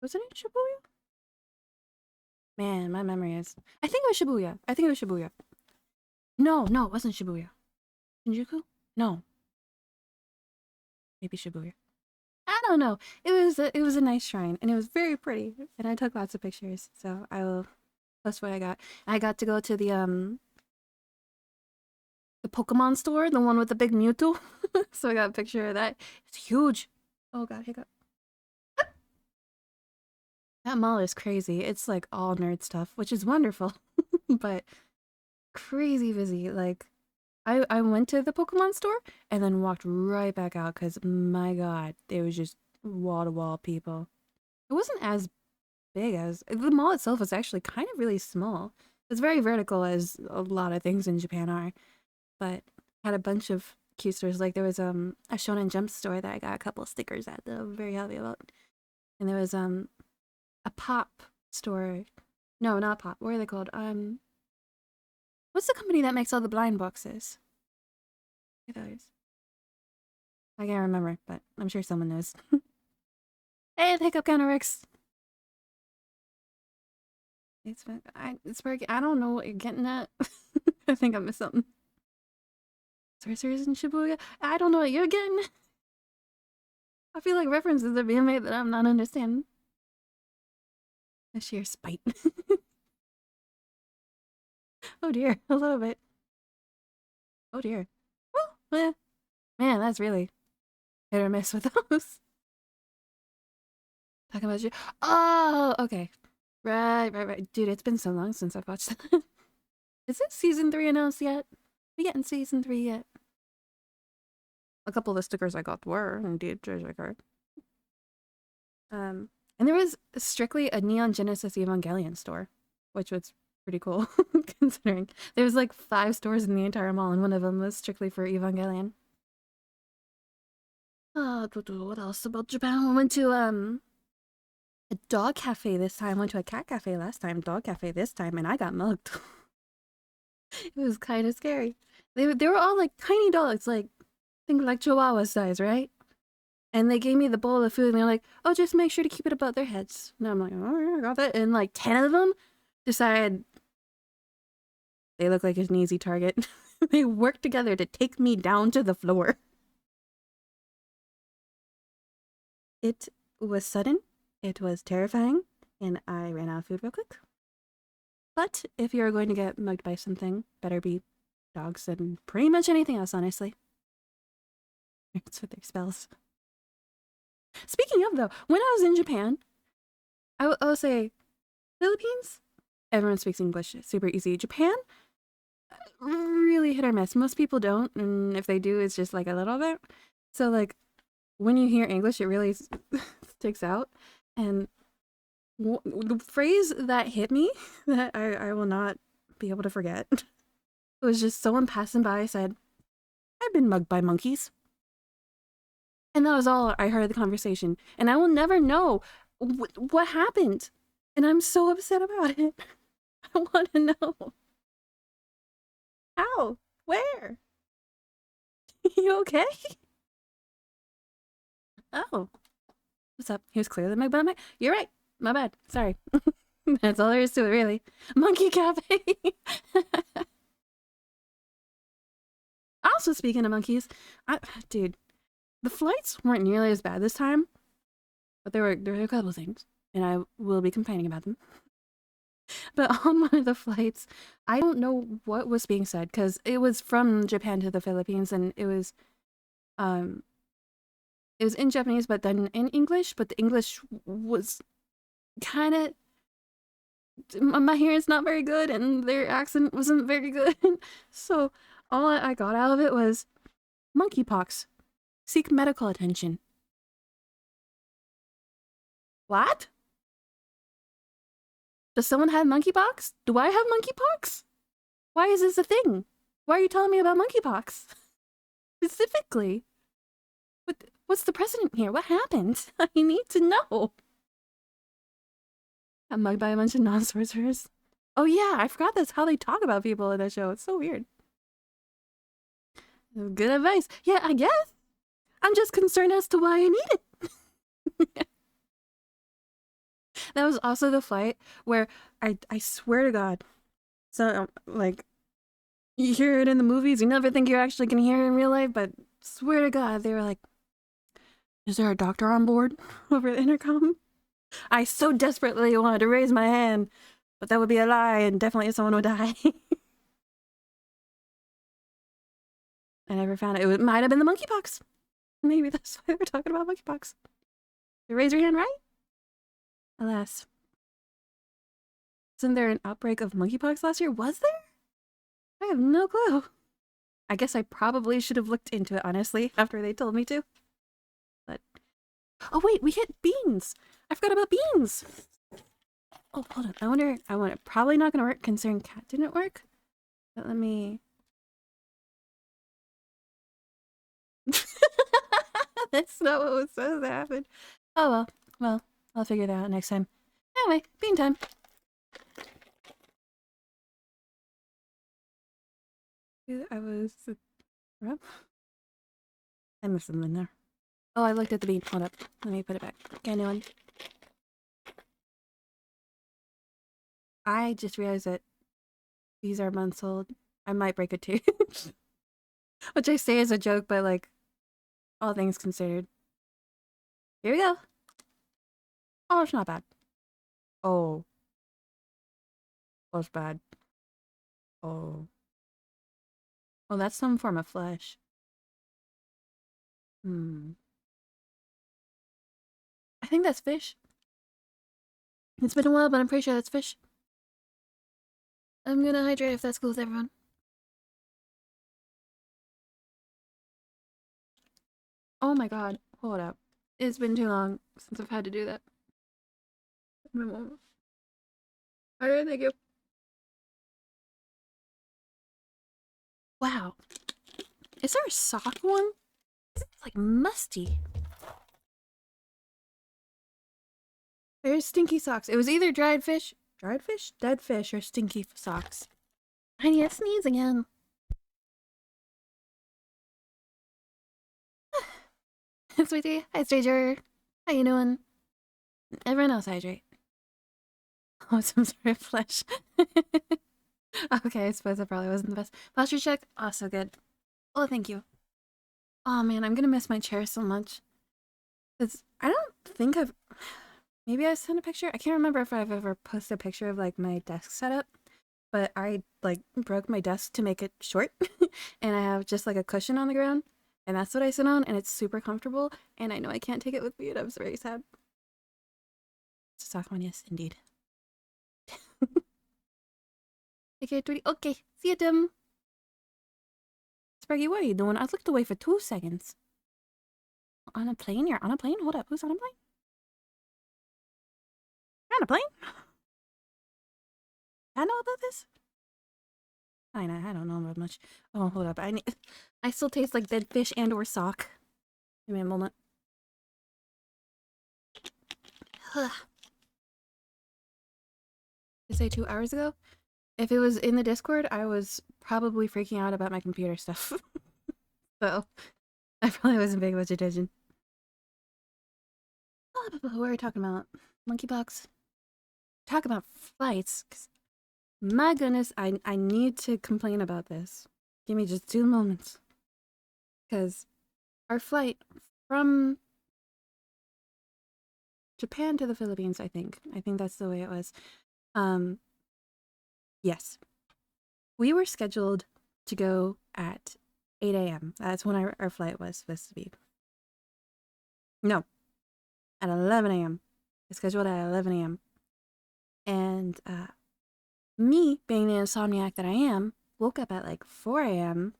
Speaker 1: Was it in Shibuya? Man, my memory is. I think it was Shibuya. I think it was Shibuya. No, it wasn't Shibuya. Shinjuku? No, maybe Shibuya. I don't know. It was a nice shrine and it was very pretty and I took lots of pictures. So I will post what I got. I got to go to the Pokemon store, the one with the big Mewtwo. So I got a picture of that. It's huge. Oh god, hiccup. That mall is crazy. It's like all nerd stuff, which is wonderful. But crazy busy. Like I went to the Pokemon store and then walked right back out because my god, it was just wall to wall people. It wasn't as big as the mall itself was actually kind of really small. It's very vertical as a lot of things in Japan are, but had a bunch of cute stores. Like there was a Shonen Jump store that I got a couple of stickers at that I'm very happy about. And there was a pop store. No, not pop. What are they called? What's the company that makes all the blind boxes? I can't remember, but I'm sure someone knows. Hey, the hiccup counter works. It's working. I don't know what you're getting at. I think I missed something. Sorcerers in Shibuya? I don't know what you're getting. I feel like references are being made that I'm not understanding. A sheer spite. Oh dear, a little bit. Oh dear. Well, man, that's really hit or miss with those. Talking about you. Oh, okay. Right. Dude, it's been so long since I've watched that. Is it season 3 announced yet? We getting season 3 yet? A couple of the stickers I got were indeed treasure card. And there was strictly a Neon Genesis Evangelion store, which was pretty cool considering there was like 5 stores in the entire mall and one of them was strictly for Evangelion. What else about Japan? We went to a dog cafe this time. Went to a cat cafe last time. Dog cafe this time, and I got mugged. It was kind of scary. They were all like tiny dogs, like think like Chihuahua size, right? And they gave me the bowl of food, and they're like, "Oh, just make sure to keep it above their heads." And I'm like, "Oh, yeah, I got that." And like 10 of them decided they look like an easy target. They worked together to take me down to the floor. It was sudden. It was terrifying, and I ran out of food real quick. But if you're going to get mugged by something, better be dogs than pretty much anything else, honestly. It's with their spells. Speaking of, though, when I was in Japan, I will say, Philippines, everyone speaks English, super easy. Japan, really hit or miss. Most people don't, and if they do, it's just like a little bit. So, like, when you hear English, it really sticks out. And the phrase that hit me that I will not be able to forget, it was just someone passing by said, "I've been mugged by monkeys." And that was all I heard of the conversation. And I will never know what happened. And I'm so upset about it. I want to know. How? Where? You okay? Oh. What's up? He was clearly mugged by You're right. My bad. Sorry. That's all there is to it, really. Monkey cafe. Also, speaking of monkeys, dude, the flights weren't nearly as bad this time, but there were a couple things, and I will be complaining about them. But on one of the flights, I don't know what was being said because it was from Japan to the Philippines, and it was in Japanese, but then in English. But the English was kind of my hearing's not very good, and their accent wasn't very good. So all I got out of it was monkeypox. Seek medical attention. What? Does someone have monkeypox? Do I have monkeypox? Why is this a thing? Why are you telling me about monkeypox? Specifically? What's the precedent here? What happened? I need to know. I'm mugged by a bunch of non-sorcerers. Oh yeah, I forgot that's how they talk about people in that show. It's so weird. Good advice. Yeah, I guess. I'm just concerned as to why I need it. That was also the flight where I swear to God, so like you hear it in the movies, you never think you're actually gonna hear it in real life, but swear to God, they were like, "Is there a doctor on board?" over the intercom. I so desperately wanted to raise my hand, but that would be a lie, and definitely someone would die. I never found it. It might have been the monkeypox. Maybe that's why we're talking about monkeypox. You raise your hand, right? Alas. Isn't there an outbreak of monkeypox last year? Was there? I have no clue. I guess I probably should have looked into it, honestly, after they told me to. But... oh wait, we hit beans! I forgot about beans! Oh, hold on. I wonder... probably not gonna work considering cat didn't work. But let me... That's not what was supposed to happen. Oh well. Well, I'll figure that out next time. Anyway, bean time. I was... I missed something in there. Oh, I looked at the bean. Hold up. Let me put it back. Okay, new one. I just realized that these are months old. I might break a tooth. Which I say as a joke, but like, all things considered. Here we go. Oh, it's not bad. Oh. Oh, it's bad. Oh. Oh, that's some form of flesh. I think that's fish. It's been a while, but I'm pretty sure that's fish. I'm gonna hydrate if that's cool with everyone. Oh my god. Hold up. It's been too long since I've had to do that. Alright, thank you. Wow. Is there a sock one? It's like musty. There's stinky socks. It was either dried fish, dead fish, or stinky socks. I need to sneeze again. Sweetie, hi Stranger. How you doing? Everyone else hydrate. Oh, some sort of flesh. Okay, I suppose that probably wasn't the best. Posture check, also good. Oh, thank you. Oh man, I'm gonna miss my chair so much. It's, I don't think I've... maybe I sent a picture? I can't remember if I've ever posted a picture of like my desk setup. But I like broke my desk to make it short. And I have just like a cushion on the ground. And that's what I sit on, and it's super comfortable. And I know I can't take it with me, and I'm very sad. It's a sock one, yes, indeed. Okay, Tweety. Okay, see you, Tim. Sparky, what are you doing? I looked away for 2 seconds. On a plane? You're on a plane? Hold up, who's on a plane? You're on a plane? I know about this? I don't know about much. Oh, hold up. I still taste like dead fish and or sock. Give me a moment. Did I say 2 hours ago? If it was in the Discord, I was probably freaking out about my computer stuff. So, I probably wasn't paying much attention. What are we talking about? Monkeypox? Talk about flights. My goodness, I need to complain about this. Give me just 2 moments. Because our flight from Japan to the Philippines, I think that's the way it was. Yes. We were scheduled to go at 8 a.m. That's when our flight was supposed to be. No. At 11 a.m. It's scheduled at 11 a.m. And me, being the insomniac that I am, woke up at like 4 a.m.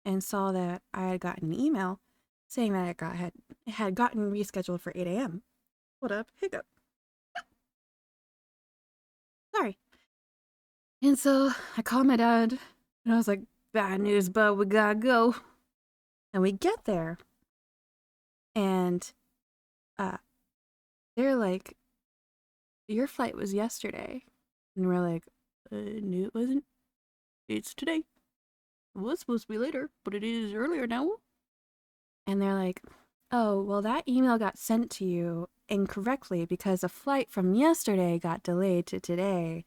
Speaker 1: and saw that I had gotten an email saying that it had gotten rescheduled for 8 a.m. Hold up, hiccup. Sorry. And so I called my dad and I was like, bad news, but we gotta go. And we get there and uh they're like, your flight was yesterday. And we're like, no, it wasn't. It's today. It was supposed to be later, but it is earlier now. And they're like, oh, well, that email got sent to you incorrectly because a flight from yesterday got delayed to today.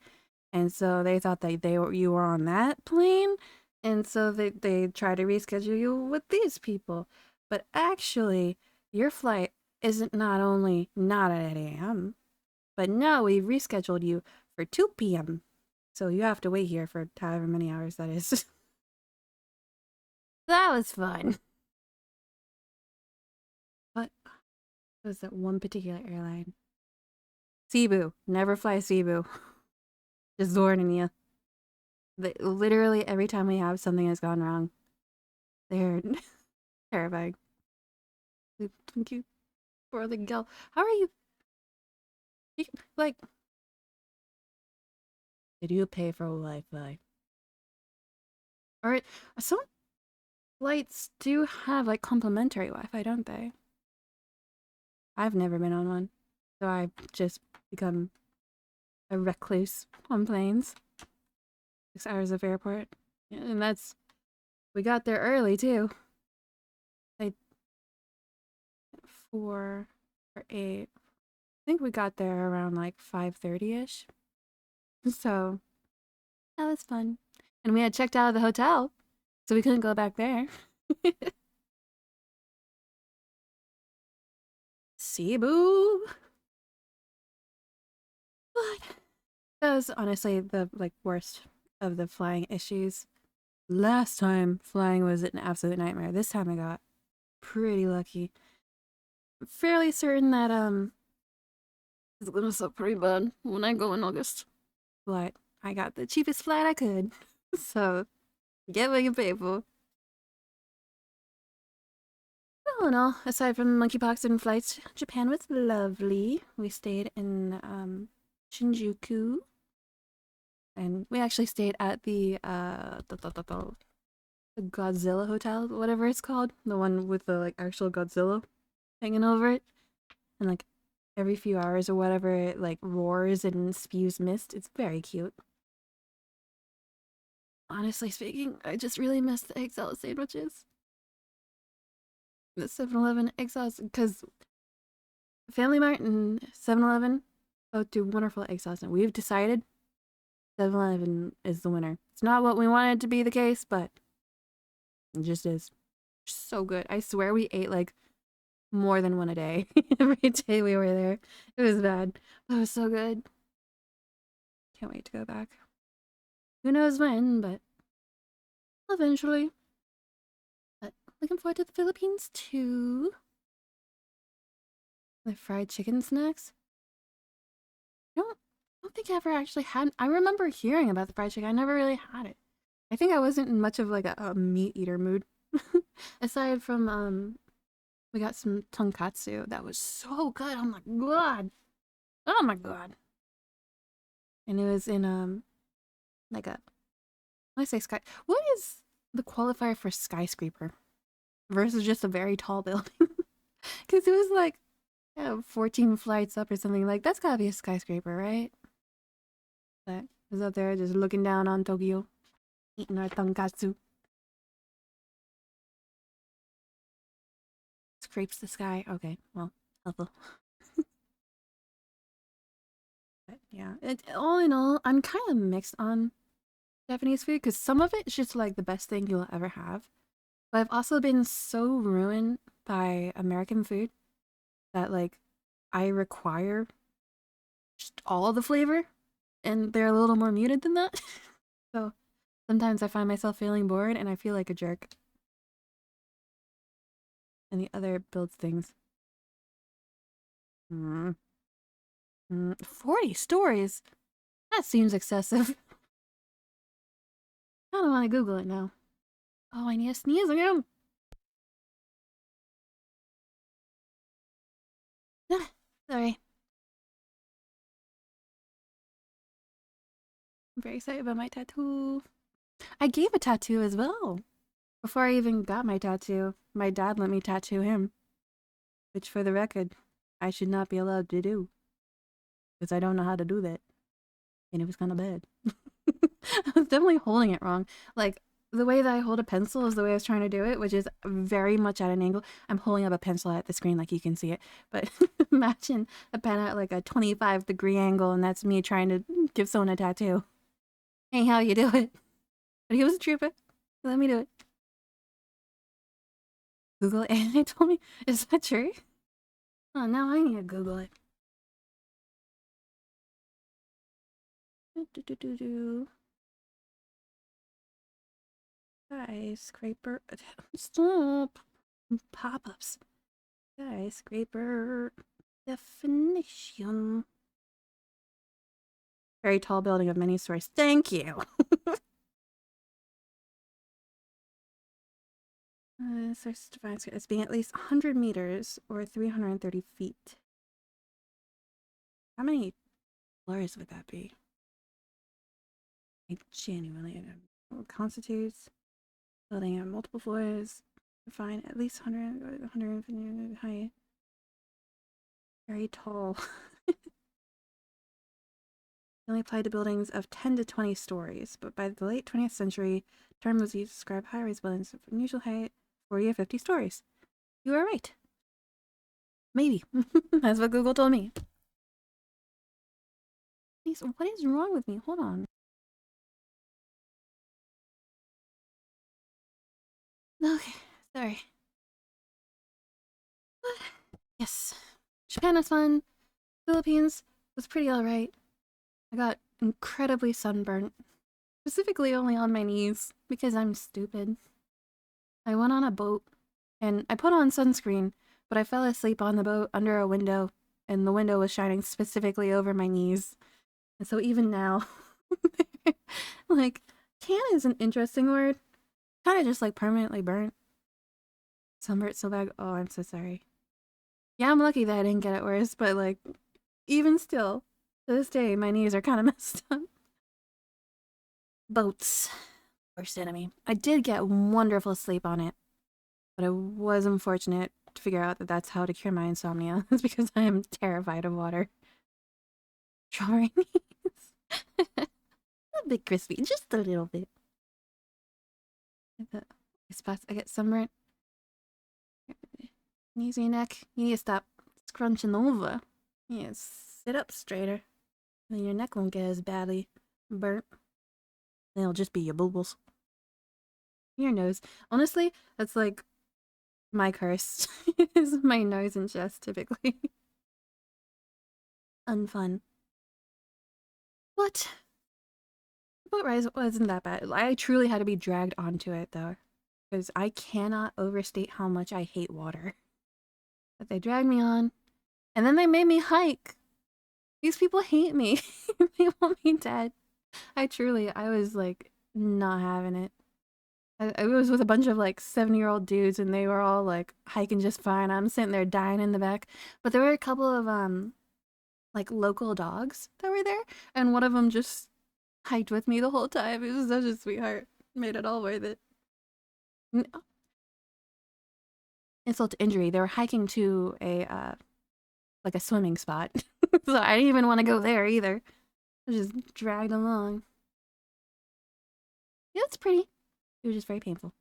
Speaker 1: And so they thought that you were on that plane. And so they tried to reschedule you with these people. But actually, your flight isn't not only not at 8 a.m., but now we've rescheduled you for 2 p.m. So you have to wait here for however many hours that is. That was fun. What was that one particular airline? Cebu. Never fly Cebu. Just warning you. Literally every time we have something that's gone wrong, they're terrifying. Thank you for the girl. How are you? Like, did you pay for Wi-Fi? Or some flights do have like complimentary Wi-Fi, don't they? I've never been on one, so I've just become a recluse on planes. 6 hours of airport, yeah, and we got there early too. Like 4 or 8. I think we got there around like 5:30ish. So that was fun, and we had checked out of the hotel, so we couldn't go back there. Cebu. But that was honestly the like worst of the flying issues. Last time flying was an absolute nightmare. This time I got pretty lucky. I'm fairly certain that it's gonna suck pretty bad when I go in August. But I got the cheapest flight I could. So get what you pay for. All in all, aside from monkeypox and flights, Japan was lovely. We stayed in Shinjuku, and we actually stayed at the Godzilla Hotel, whatever it's called, the one with the like actual Godzilla hanging over it, and like every few hours or whatever it like roars and spews mist. It's very cute. Honestly speaking, I just really miss the egg salad sandwiches. The 7-Eleven egg salad, because Family Mart and 7-Eleven both do wonderful egg sauce, and we've decided 7-Eleven is the winner. It's not what we wanted to be the case, but it just is. So good. I swear we ate like more than one a day every day we were there. It was bad, but it was so good. Can't wait to go back. Who knows when, but eventually. But looking forward to the Philippines too. The fried chicken snacks. I don't think I ever actually had. I remember hearing about the fried chicken. I never really had it. I think I wasn't in much of like a meat eater mood. Aside from we got some tonkatsu that was so good. Oh my god. Oh my god. And it was in like a, when I say sky, what is the qualifier for skyscraper versus just a very tall building? Because it was like, yeah, 14 flights up or something. Like that's gotta be a skyscraper, right? But I was up there just looking down on Tokyo, eating our tonkatsu. Scrapes the sky. Okay, well, helpful. But yeah, all in all, I'm kind of mixed on Japanese food because some of it is just like the best thing you'll ever have. But I've also been so ruined by American food that like I require just all the flavor, and they're a little more muted than that. So sometimes I find myself feeling bored and I feel like a jerk. And the other builds things. 40 stories? That seems excessive. I don't want to Google it now. Oh, I need to sneeze again. Sorry. I'm very excited about my tattoo. I gave a tattoo as well. Before I even got my tattoo, my dad let me tattoo him. Which, for the record, I should not be allowed to do. Because I don't know how to do that. And it was kind of bad. I was definitely holding it wrong. Like, the way that I hold a pencil is the way I was trying to do it, which is very much at an angle. I'm holding up a pencil at the screen like you can see it. But imagine a pen at like a 25-degree angle, and that's me trying to give someone a tattoo. Ain't how you do it. But he was a trooper. Let me do it. Google anime told me. Is that true? Oh, now I need to Google it. Skyscraper. Stop. Pop-ups. Skyscraper. Definition. Very tall building of many stories. Thank you. It's being at least 100 meters or 330 feet. How many floors would that be? I genuinely constitutes building at multiple floors. Define at least 150 height. Very tall. Only applied to buildings of 10 to 20 stories, but by the late 20th century, the term was used to describe high-rise buildings of unusual height, 40 or 50 stories. You are right. Maybe. That's what Google told me. What is wrong with me? Hold on. Okay, sorry. Yes. Japan was fun. Philippines was pretty alright. I got incredibly sunburnt. Specifically only on my knees, because I'm stupid. I went on a boat, and I put on sunscreen, but I fell asleep on the boat under a window, and the window was shining specifically over my knees. And so even now, like, tan is an interesting word. Kind of just like permanently burnt. Sunburnt so bad. Oh, I'm so sorry. Yeah, I'm lucky that I didn't get it worse, but like, even still, to this day, my knees are kind of messed up. Boats. Worst enemy. I did get wonderful sleep on it, but I was unfortunate to figure out that that's how to cure my insomnia. It's because I am terrified of water. Drawing knees. A bit crispy, just a little bit. I get sunburnt. Knees in your neck. You need to stop scrunching over. You need to sit up straighter. Then your neck won't get as badly burnt. Then it'll just be your boobles. Your nose. Honestly, that's like my curse. Is my nose and chest typically. Unfun. What? Boat ride wasn't that bad. I truly had to be dragged onto it though. Because I cannot overstate how much I hate water. But they dragged me on. And then they made me hike. These people hate me. They want me dead. I was like not having it. I was with a bunch of like 70-year-old dudes and they were all like hiking just fine. I'm sitting there dying in the back. But there were a couple of like local dogs that were there and one of them just hiked with me the whole time. It was such a sweetheart. Made it all worth it. Insult to injury. They were hiking to a like a swimming spot. So I didn't even want to go there either. I was just dragged along. Yeah, it's pretty. It was just very painful.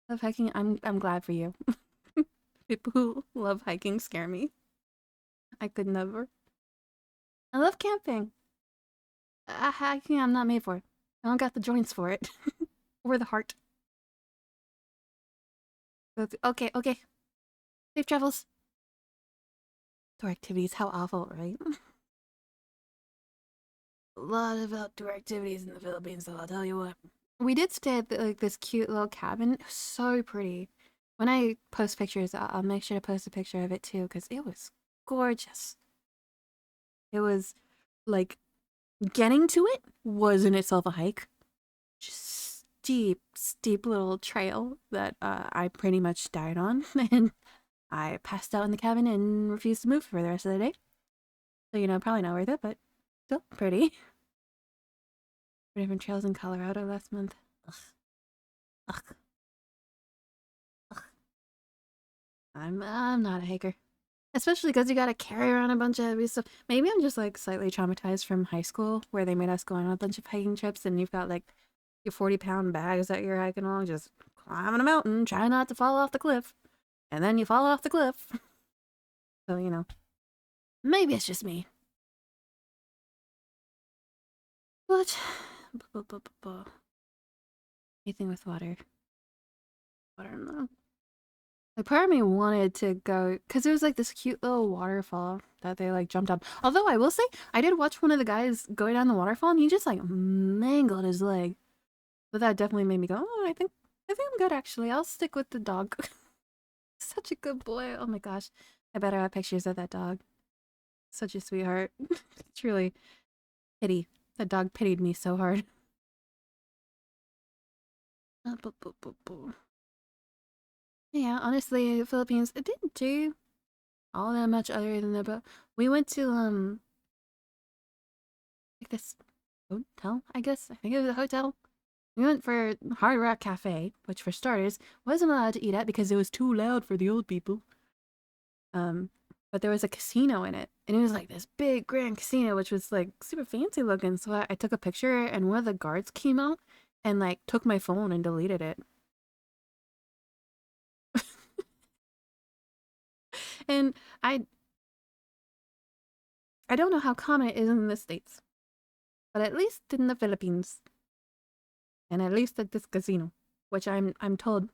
Speaker 1: Love hiking. I'm glad for you. People who love hiking scare me. I could never. I love camping. Hiking I'm not made for. I don't got the joints for it. Or the heart. Okay. Safe travels. Outdoor activities, how awful, right? A lot of outdoor activities in the Philippines, though, I'll tell you what. We did stay at like this cute little cabin. It was so pretty. When I post pictures, I'll make sure to post a picture of it too, because it was gorgeous. It was like getting to it was in itself a hike. Just steep little trail that I pretty much died on, and I passed out in the cabin and refused to move for the rest of the day. So, probably not worth it, but still pretty. for different trails in Colorado last month. Ugh. Ugh. Ugh. I'm not a hiker. Especially because you gotta carry around a bunch of heavy stuff. Maybe I'm just like slightly traumatized from high school where they made us go on a bunch of hiking trips and you've got like your 40-pound bags that you're hiking along, just climbing a mountain, trying not to fall off the cliff. And then you fall off the cliff. So, you know, maybe it's just me. But, anything with water. Water in the... Like, part of me wanted to go, because it was like this cute little waterfall that they like jumped up. Although I will say, I did watch one of the guys go down the waterfall and he just like mangled his leg. But that definitely made me go, oh, I think I'm good actually. I'll stick with the dog. Such a good boy. Oh my gosh. I better have pictures of that dog. Such a sweetheart. Truly. Pity. That dog pitied me so hard. Yeah, honestly, Philippines, it didn't do all that much other than that, but we went to, like this hotel, I guess. I think it was a hotel. We went for Hard Rock Cafe, which for starters, wasn't allowed to eat at because it was too loud for the old people. But there was a casino in it, and it was like this big grand casino, which was like super fancy looking. So I took a picture, and one of the guards came out and like took my phone and deleted it. And I don't know how common it is in the States, but at least in the Philippines, and at least at this casino, which I'm told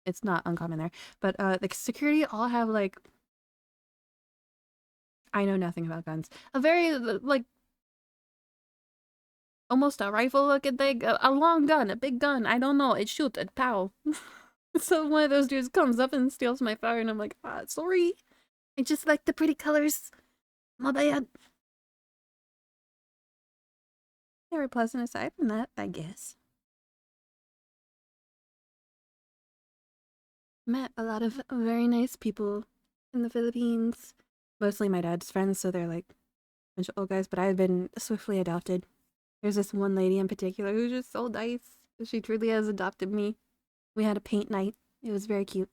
Speaker 1: it's not uncommon there. But the security all have like, I know nothing about guns. A very like almost a rifle looking thing, a long gun, a big gun. I don't know. It shoots a pow. So one of those dudes comes up and steals my fire, and I'm like, sorry. I just like the pretty colors. My bad. Very pleasant aside from that, I guess. Met a lot of very nice people in the Philippines. Mostly my dad's friends, so they're like a bunch of old guys, but I've been swiftly adopted. There's this one lady in particular who's just so nice. She truly has adopted me. We had a paint night. It was very cute.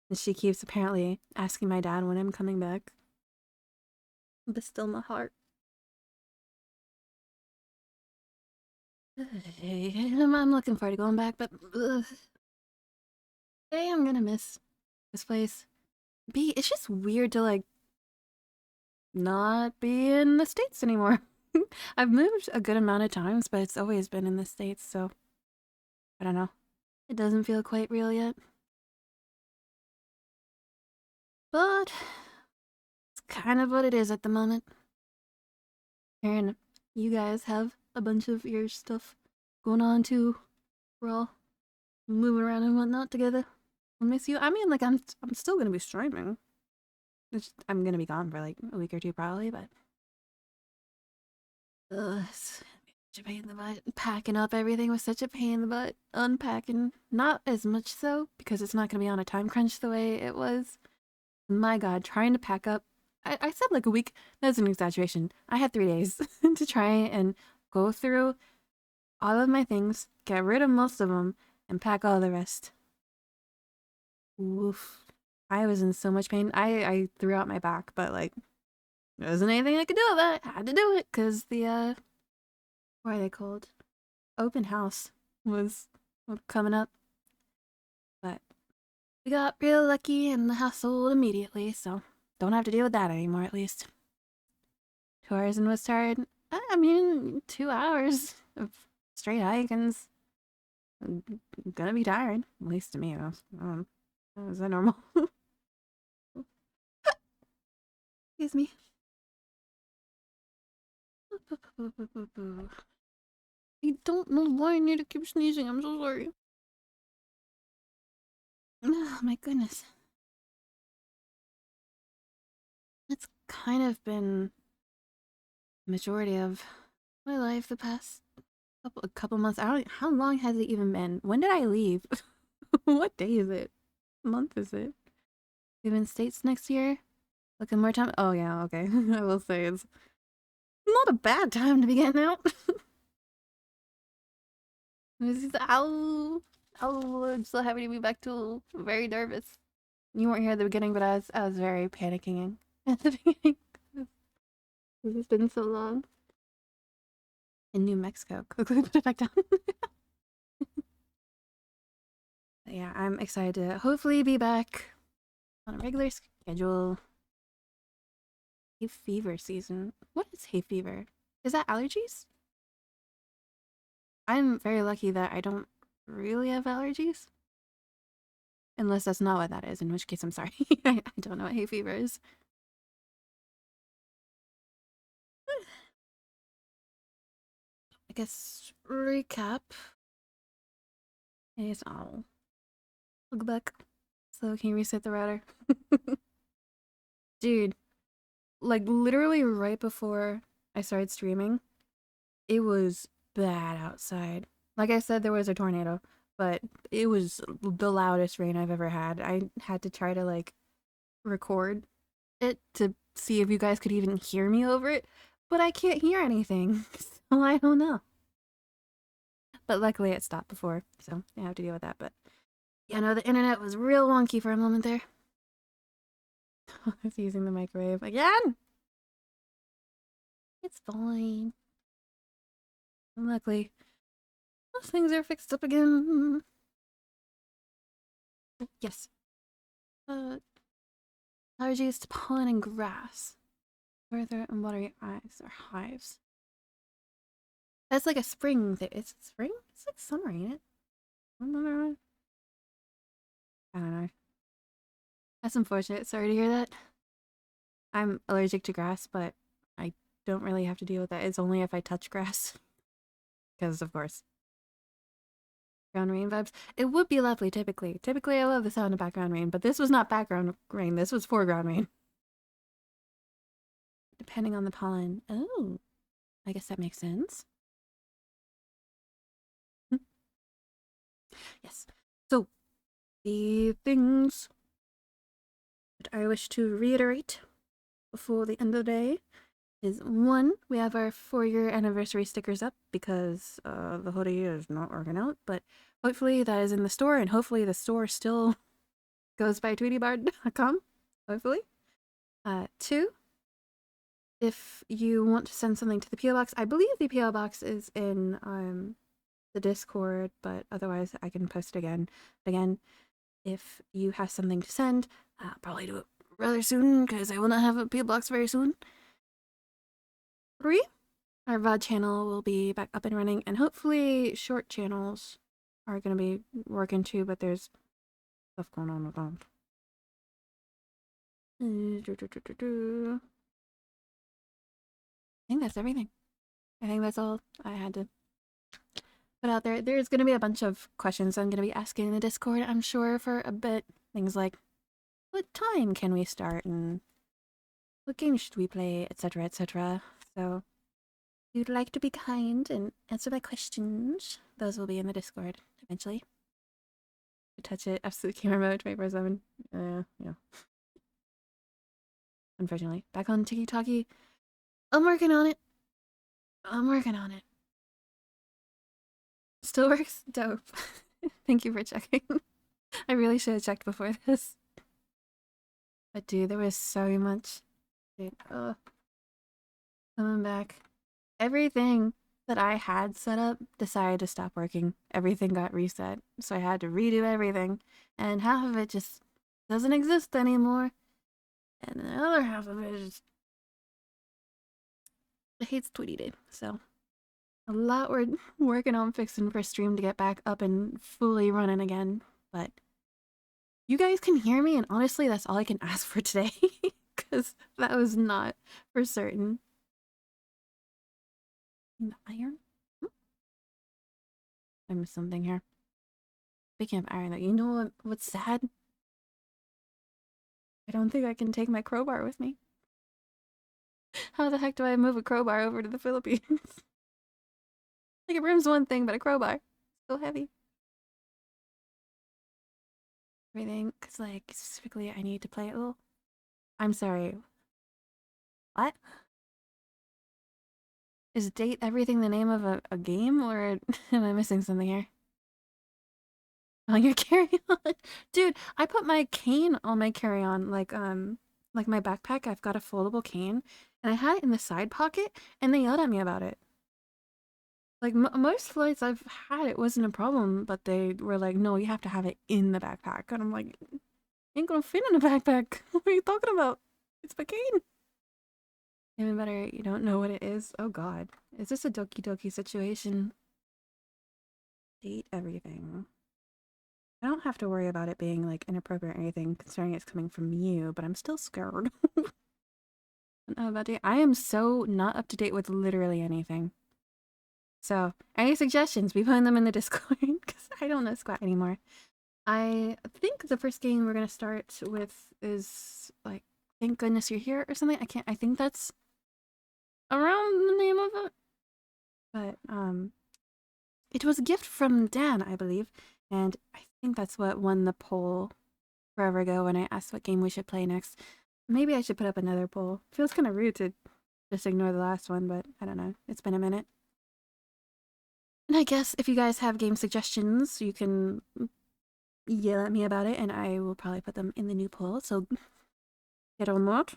Speaker 1: And she keeps apparently asking my dad when I'm coming back. But still my heart. I'm looking forward to going back, but hey, I'm gonna miss this place. B, it's just weird to like not be in the States anymore. I've moved a good amount of times, but it's always been in the States, so I don't know. It doesn't feel quite real yet. But it's kind of what it is at the moment. And you guys have a bunch of your stuff going on too. We're all moving around and whatnot together. I miss you. I mean, like I'm still gonna be streaming. I'm gonna be gone for like a week or two probably, but it's such a pain in the butt. Packing up everything was such a pain in the butt. Unpacking, not as much so because it's not gonna be on a time crunch the way it was. My God, trying to pack up. I said like a week. That's an exaggeration. I had 3 days to try and go through all of my things, get rid of most of them, and pack all the rest. Oof. I was in so much pain. I threw out my back, but like, there wasn't anything I could do about it. I had to do it because the, what are they called? Open house was coming up. But we got real lucky and the house sold immediately, so don't have to deal with that anymore at least. 2 hours was tired. I mean, 2 hours of straight hiking's gonna be tired. At least to me, though. Is that normal? Excuse me. I don't know why I need to keep sneezing. I'm so sorry. Oh my goodness. That's kind of been majority of my life the past couple months. I don't. How long has it even been? When did I leave? What day is it? What month is it? Leaving States next year? Looking more time. Oh yeah, okay. I will say it's Not a bad time to be getting out. This is ow. Oh, I'm so happy to be back too. I'm very nervous. You weren't here at the beginning, but I was very panicking at the beginning. It's been so long. In New Mexico. Quickly put it back down. Yeah, I'm excited to hopefully be back on a regular schedule. Hay fever season. What is hay fever? Is that allergies? I'm very lucky that I don't really have allergies. Unless that's not what that is, in which case I'm sorry. I don't know what hay fever is. I guess recap is all. Look back. So can you reset the router? Dude, like literally right before I started streaming, it was bad outside. Like I said, there was a tornado, but it was the loudest rain I've ever had. I had to try to like record it to see if you guys could even hear me over it, but I can't hear anything, so I don't know. But luckily it stopped before, so I have to deal with that. But yeah, no, the internet was real wonky for a moment there. I was using the microwave again. It's fine. And luckily, those things are fixed up again. Yes. Allergies to pollen and grass. Further and watery eyes or hives. That's like a spring thing. It's spring? It's like summer, ain't it? I don't know. That's unfortunate. Sorry to hear that. I'm allergic to grass, but I don't really have to deal with that. It's only if I touch grass. Because, of course, background rain vibes. It would be lovely, typically. Typically, I love the sound of background rain, but this was not background rain. This was foreground rain. Depending on the pollen. Oh, I guess that makes sense. Yes. So, the things that I wish to reiterate before the end of the day is one, we have our 4-year anniversary stickers up because the hoodie is not working out, but hopefully that is in the store, and hopefully the store still goes by tweetybar.com. Hopefully. 2, if you want to send something to the PO box, I believe the PO box is in the Discord, but otherwise I can post it again. Again, if you have something to send, I'll probably do it rather soon because I will not have a PO box very soon. 3, our VOD channel will be back up and running, and hopefully short channels are going to be working too, but there's stuff going on with them. I think that's everything. I think that's all I had to put out there. There's going to be a bunch of questions I'm going to be asking in the Discord, I'm sure, for a bit. Things like, what time can we start, and what games should we play, etc., etc. So, if you'd like to be kind and answer my questions, those will be in the Discord eventually. To touch it, absolute camera mode 24/7. Yeah. Unfortunately. Back on Tiki Talkie. I'm working on it. Still works? Dope. Thank you for checking. I really should have checked before this. But dude, there was so much. Dude, coming back. Everything that I had set up decided to stop working. Everything got reset. So I had to redo everything. And half of it just doesn't exist anymore. And the other half of it just hates Tweety Day. So a lot we're working on fixing for stream to get back up and fully running again. But you guys can hear me, and honestly, that's all I can ask for today. Because that was not for certain. The iron? I missed something here. Speaking of iron, you know what's sad? I don't think I can take my crowbar with me. How the heck do I move a crowbar over to the Philippines? Like, a broom's one thing, but a crowbar. So heavy. Everything, because, like, specifically, I need to play it. I'm sorry. What? Is date everything the name of a game, or am I missing something here? On your carry-on? Dude, I put my cane on my carry-on, like my backpack. I've got a foldable cane, and I had it in the side pocket, and they yelled at me about it. Like, most flights I've had, it wasn't a problem, but they were like, no, you have to have it in the backpack. And I'm like, ain't gonna fit in a backpack. What are you talking about? It's my cane. Even better, you don't know what it is. Oh god. Is this a Doki Doki situation? Date everything. I don't have to worry about it being like inappropriate or anything, considering it's coming from you, but I'm still scared. I don't know about you. I am so not up to date with literally anything. So, any suggestions? Be putting them in the Discord, because I don't know squat anymore. I think the first game we're gonna start with is like Thank Goodness You're Here or something. I think that's around the name of it. But it was a gift from Dan, I believe, and I think that's what won the poll forever ago when I asked what game we should play next. Maybe I should put up another poll. Feels kind of rude to just ignore the last one, but I don't know. It's been a minute. And I guess if you guys have game suggestions, you can yell at me about it, and I will probably put them in the new poll. So get on that.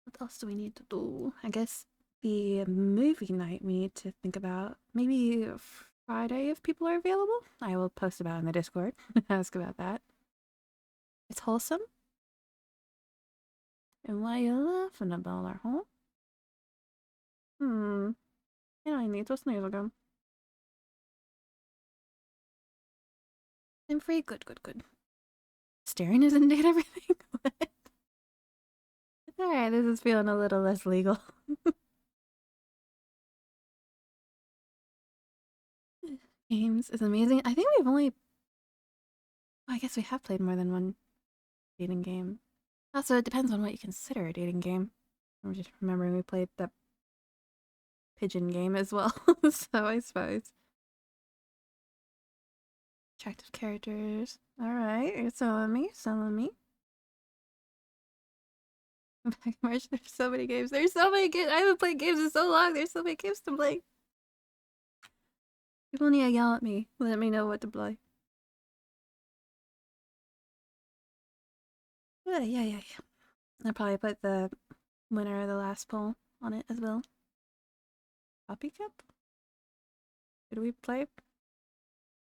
Speaker 1: What else do we need to do? I guess the movie night we need to think about. Maybe Friday if people are available. I will post about it in the Discord. Ask about that. It's wholesome. And why are you laughing about that, huh? I need to sneeze again. I'm free. Good, good, good. Staring isn't date everything? What? Alright, this is feeling a little less legal. Games is amazing. I think we've only... I guess we have played more than one dating game. Also, it depends on what you consider a dating game. I'm just remembering we played the pigeon game as well, so I suppose. Attractive characters. Alright, you're selling me, selling me. Back March, there's so many games. There's so many games. I haven't played games in so long. There's so many games to play. People need to yell at me. Let me know what to play. Yeah. I'll probably put the winner of the last poll on it as well. Copy Cup? Did we play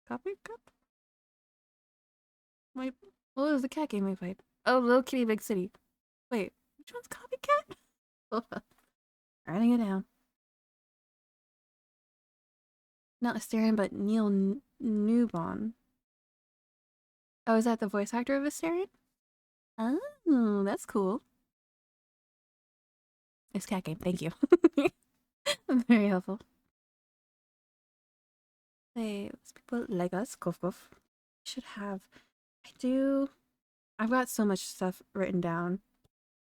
Speaker 1: Copy Cup? Wait, what was the cat game we played? Oh, Little Kitty Big City. Wait, which one's Copycat? Hold on. Writing it down. Not Asterion, but Neil Newbon. Oh, is that the voice actor of Asterion? Oh, that's cool. It's cat game, thank you. Very helpful. Hey, people like us, Goof Goof. Should have. I've got so much stuff written down,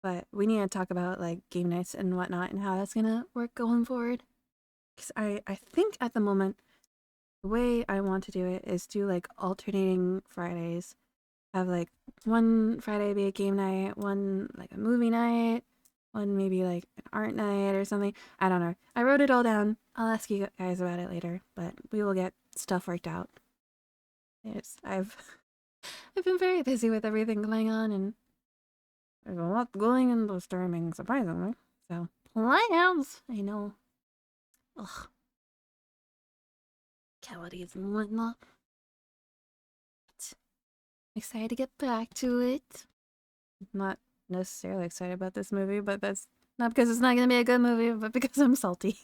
Speaker 1: but we need to talk about like game nights and whatnot and how that's gonna work going forward. Because I think at the moment, the way I want to do it is do like alternating Fridays. Have like one Friday be a game night, one like a movie night, one maybe like an art night or something. I don't know. I wrote it all down. I'll ask you guys about it later, but we will get stuff worked out. Yes, I've been very busy with everything going on, and there's a lot going into streaming, surprisingly. So plans, I know. Ugh, calories and whatnot. Excited to get back to it. Not necessarily excited about this movie, but that's not because it's not gonna be a good movie, but because I'm salty.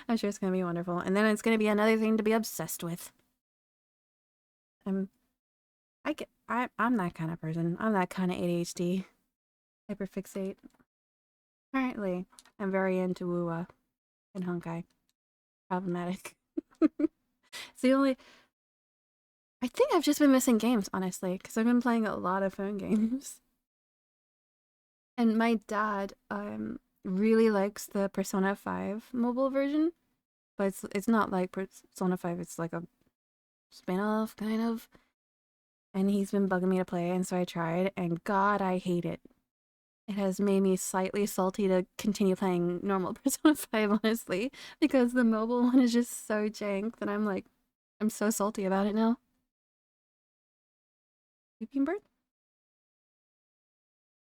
Speaker 1: I'm sure it's gonna be wonderful, and then it's gonna be another thing to be obsessed with. I'm that kind of person. I'm that kind of ADHD. Hyperfixate. Apparently, I'm very into Wuwa and Honkai. Problematic. It's the only... I think I've just been missing games, honestly, because I've been playing a lot of phone games. And my dad really likes the Persona 5 mobile version, but it's not like Persona 5, it's like a spin-off, kind of. And he's been bugging me to play, and so I tried, and god, I hate it. it has made me slightly salty to continue playing normal Persona 5, honestly, because the mobile one is just so jank that I'm like, I'm so salty about it now. Sleeping Bird?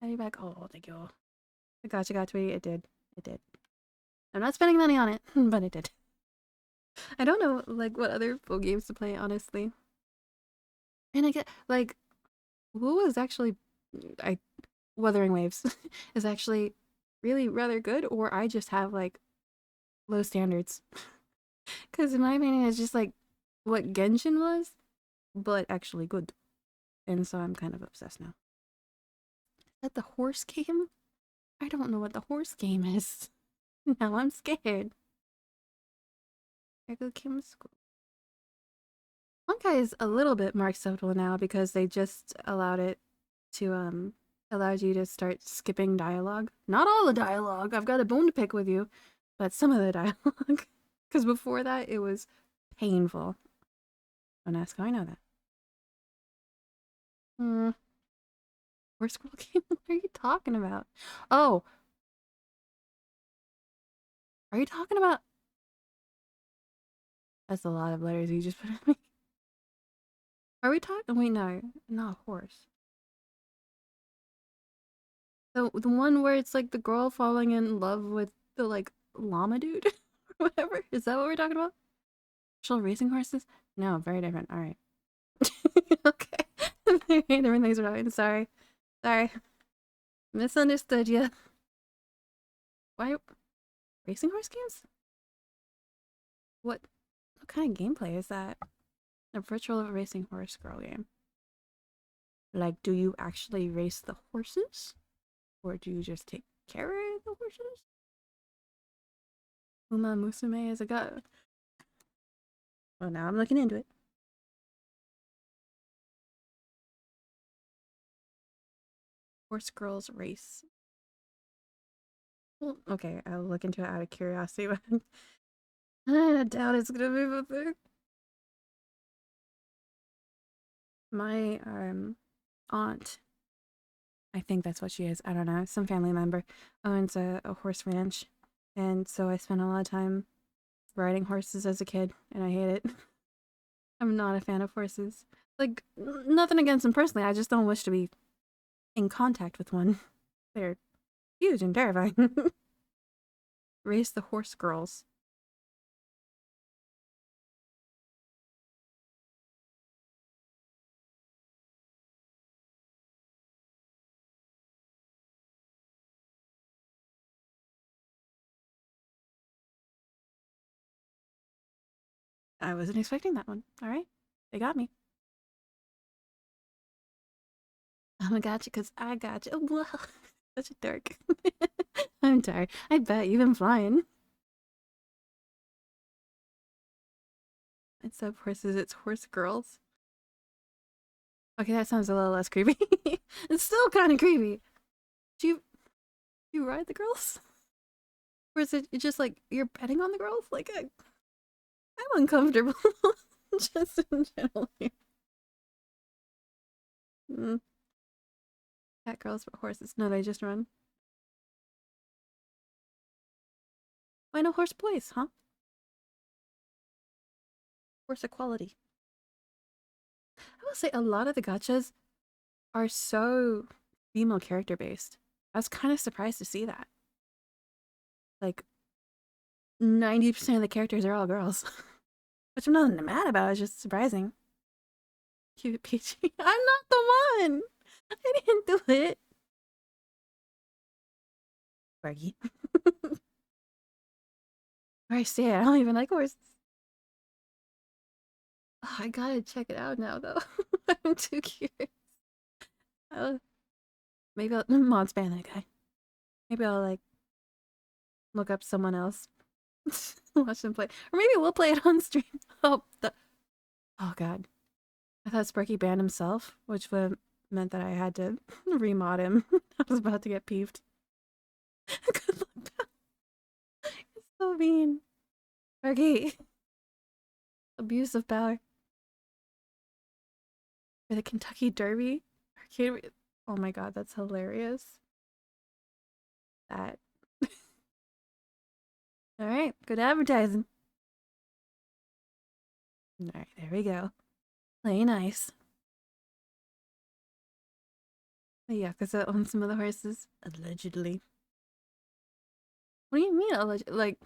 Speaker 1: Are you back? Oh, thank you. I got tweety. It did. It did. I'm not spending money on it, but it did. I don't know, like, what other full games to play, honestly. And I get, like, Wu is actually, I, Wuthering Waves is actually really rather good, or I just have, like, low standards. Because in my opinion, it's just, like, what Genshin was, but actually good. And so I'm kind of obsessed now. Is that the horse game? I don't know what the horse game is. Now I'm scared. Ergo Kim School. Honkai is a little bit more acceptable now because they just allowed it to allowed you to start skipping dialogue. Not all the dialogue. I've got a bone to pick with you, but some of the dialogue. Because before that, it was painful. Don't ask how I know that. Hmm. Horse Girl game? What are you talking about? Oh, are you talking about? That's a lot of letters you just put on me. Are we talking? Wait, no, not horse. The one where it's like the girl falling in love with the like llama dude or whatever. Is that what we're talking about? Actual racing horses? No, very different. All right. Okay. Different things are right. Sorry. Sorry. Misunderstood you. Why racing horse games? What kind of gameplay is that? A virtual racing horse girl game. Like, do you actually race the horses? Or do you just take care of the horses? Uma Musume is a god. Well, now I'm looking into it. Horse girls race. Well, okay, I'll look into it out of curiosity, but I doubt it's gonna be the thing. My aunt, I think that's what she is. I don't know. Some family member owns a horse ranch, and so I spent a lot of time riding horses as a kid, and I hate it. I'm not a fan of horses. Like, nothing against them personally. I just don't wish to be in contact with one. They're huge and terrifying. Race the horse girls. I wasn't expecting that one. All right, they got me. I'm a gotcha because I got you. Whoa, such a dork. I'm tired. I bet you've been flying. Instead of horses, it's horse girls. Okay, that sounds a little less creepy. It's still kind of creepy. Do you ride the girls? Or is it just like you're betting on the girls? Like, I'm uncomfortable. Just in general. Mm. Cat girls but horses. No, they just run. Why no horse boys, huh? Horse equality. I will say a lot of the gachas are so female character based. I was kind of surprised to see that. Like 90% of the characters are all girls. Which I'm not mad about, it's just surprising. Cute Peachy. I'm not the one! I didn't do it. Bergie. I say it, I don't even like horses. Oh, I gotta check it out now though. I'm too curious. Maybe I'll mod span that guy. Maybe I'll like look up someone else. Watch them play. Or maybe we'll play it on stream. Oh god. I thought Sparky banned himself, which would have meant that I had to remod him. I was about to get peeved. Good luck. It's so mean. Sparky. Abuse of power. For the Kentucky Derby? Arcade. Oh my god, that's hilarious. That. Alright, good advertising. Alright, there we go. Play nice. The Yakuza own some of the horses. Allegedly. What do you mean, like,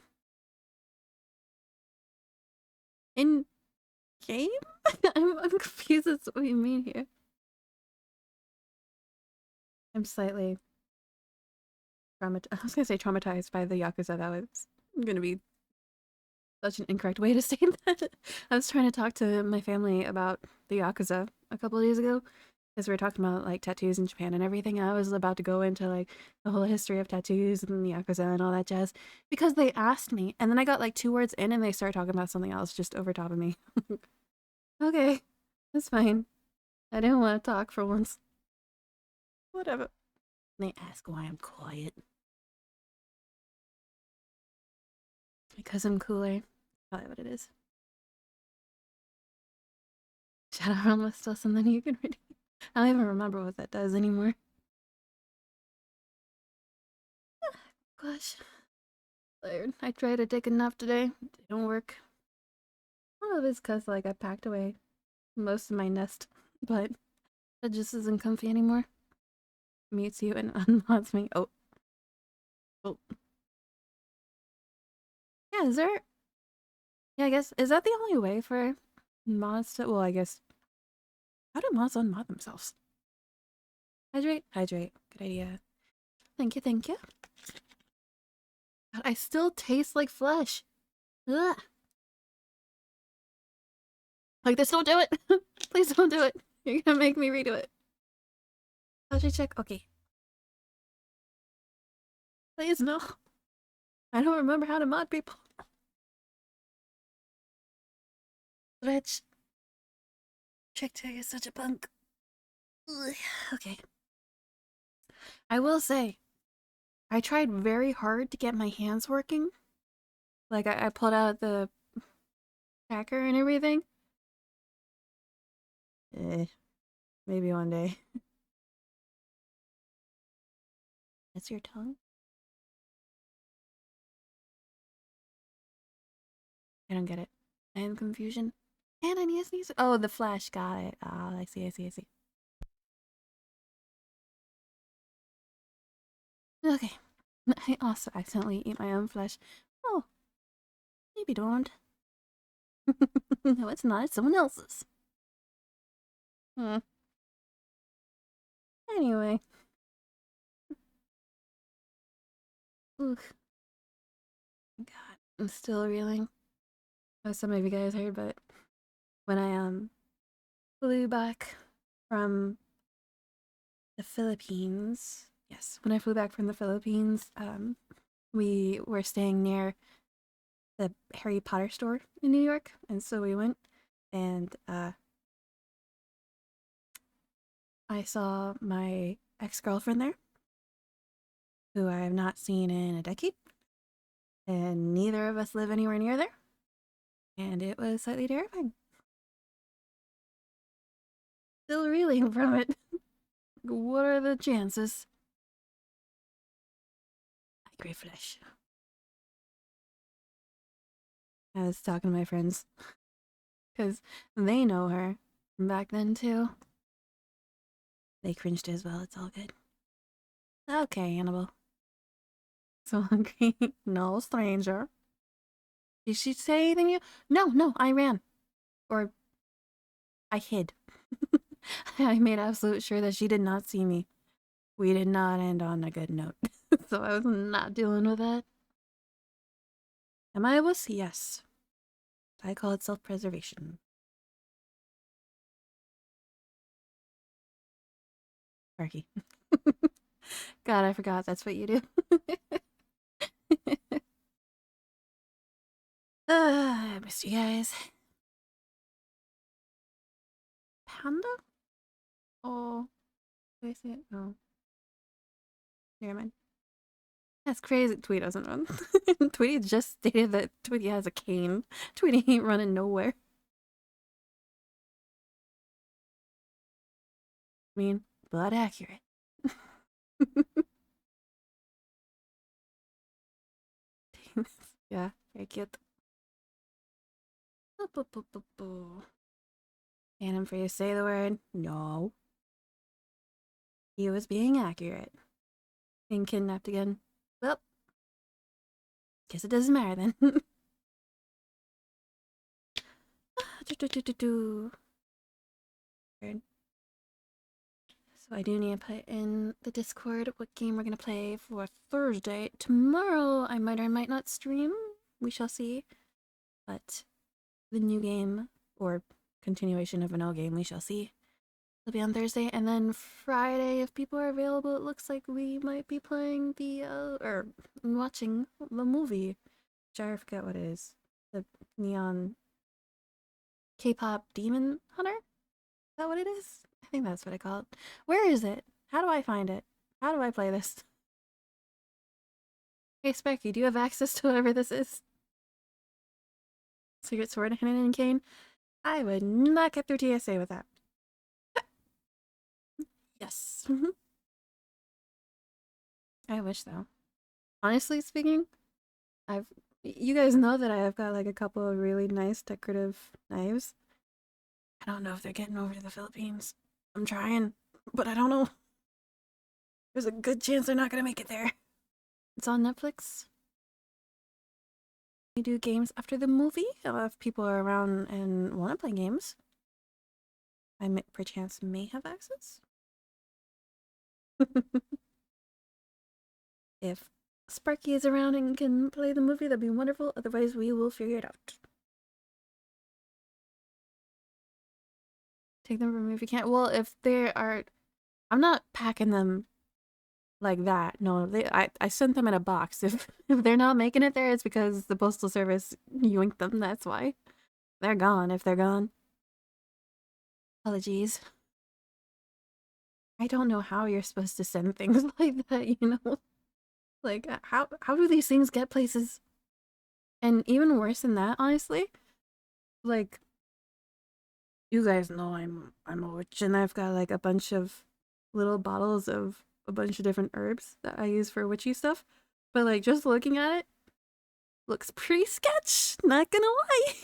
Speaker 1: in game? I'm confused as to what you mean here. I'm slightly traumatized. I was gonna say traumatized by the Yakuza. That was gonna be such an incorrect way to say that. I was trying to talk to my family about the Yakuza a couple of days ago because we were talking about like tattoos in Japan and everything. I was about to go into like the whole history of tattoos and the Yakuza and all that jazz because they asked me, and then I got like 2 words in and they started talking about something else just over top of me. Okay, that's fine. I didn't want to talk for once. Whatever. They ask why I'm quiet. Because I'm cooler. Probably what it is. Shadow Realm was still something you can redeem. I don't even remember what that does anymore. Gosh. Tired. I tried to take a nap today. It didn't work. I don't know if it's because like I packed away most of my nest, but it just isn't comfy anymore. Mutes you and unmods me. Oh. Oh. Yeah, is there... Yeah, I guess... Is that the only way for mods to... Well, I guess... How do mods unmod themselves? Hydrate? Hydrate. Good idea. Thank you, thank you. God, I still taste like flesh. Ugh. Like this, don't do it. Please don't do it. You're gonna make me redo it. How should I check? Okay. Please, no. I don't remember how to mod people. Switch. Check tag is such a punk. Ugh. Okay. I will say, I tried very hard to get my hands working. Like, I pulled out the tracker and everything. Maybe one day. That's your tongue? I don't get it. I am confusion. And I need to sneeze. Oh, the flash. Got it. Ah, I see, I see, I see. Okay. I also accidentally ate my own flesh. Oh, maybe don't. No, it's not. It's someone else's. Hmm. Anyway. Ugh. God, I'm still reeling. As some of you guys heard, but when I flew back from the Philippines, yes, when I flew back from the Philippines, we were staying near the Harry Potter store in New York, and so we went, and I saw my ex-girlfriend there, who I have not seen in a decade, and neither of us live anywhere near there, and it was slightly terrifying. Still reeling from it. What are the chances? I crave flesh. I was talking to my friends because they know her from back then too. They cringed as well. It's all good. Okay, Annabelle. So hungry. No stranger. Did she say anything? No, no. I ran, or I hid. I made absolute sure that she did not see me. We did not end on a good note, so I was not dealing with that. Am I a wuss? Yes. I call it self-preservation. Sparky. God, I forgot that's what you do. I missed you guys. Panda? Oh, did I say it? No. Never mind. That's crazy. Tweet doesn't run. Tweety just stated that Tweety has a cane. Tweety ain't running nowhere. I mean, but accurate. Yeah, very cute. Boo, boo, boo, boo, boo. And him for you to say the word. No. He was being accurate. Being kidnapped again. Well, guess it doesn't matter then. So I do need to put in the Discord what game we're gonna play for Thursday. Tomorrow I might or might not stream. We shall see. But the new game, or continuation of an old game, we shall see. It'll be on Thursday, and then Friday, if people are available, it looks like we might be playing or watching the movie. Which I forget what it is. The Neon K-pop Demon Hunter? Is that what it is? I think that's what I call it. Where is it? How do I find it? How do I play this? Hey Sparky, do you have access to whatever this is? Secret Sword of Hanan and Kane? I would not get through TSA with that. Yes. I wish though. Honestly speaking, you guys know that I have got like a couple of really nice decorative knives. I don't know if they're getting over to the Philippines. I'm trying, but I don't know. There's a good chance they're not gonna make it there. It's on Netflix. We do games after the movie. If people are around and want to play games, I perchance may have access. If Sparky is around and can play the movie, that'd be wonderful. Otherwise, we will figure it out. Take them from me if you can't. Well, if they are, I'm not packing them like that. No, I sent them in a box. If they're not making it there, it's because the postal service yoinked them. That's why they're gone. If they're gone, apologies. I don't know how you're supposed to send things like that. You know, like how do these things get places? And even worse than that, honestly, like you guys know I'm a witch, and I've got like a bunch of little bottles of a bunch of different herbs that I use for witchy stuff. But like just looking at it, looks pretty sketch. Not gonna lie.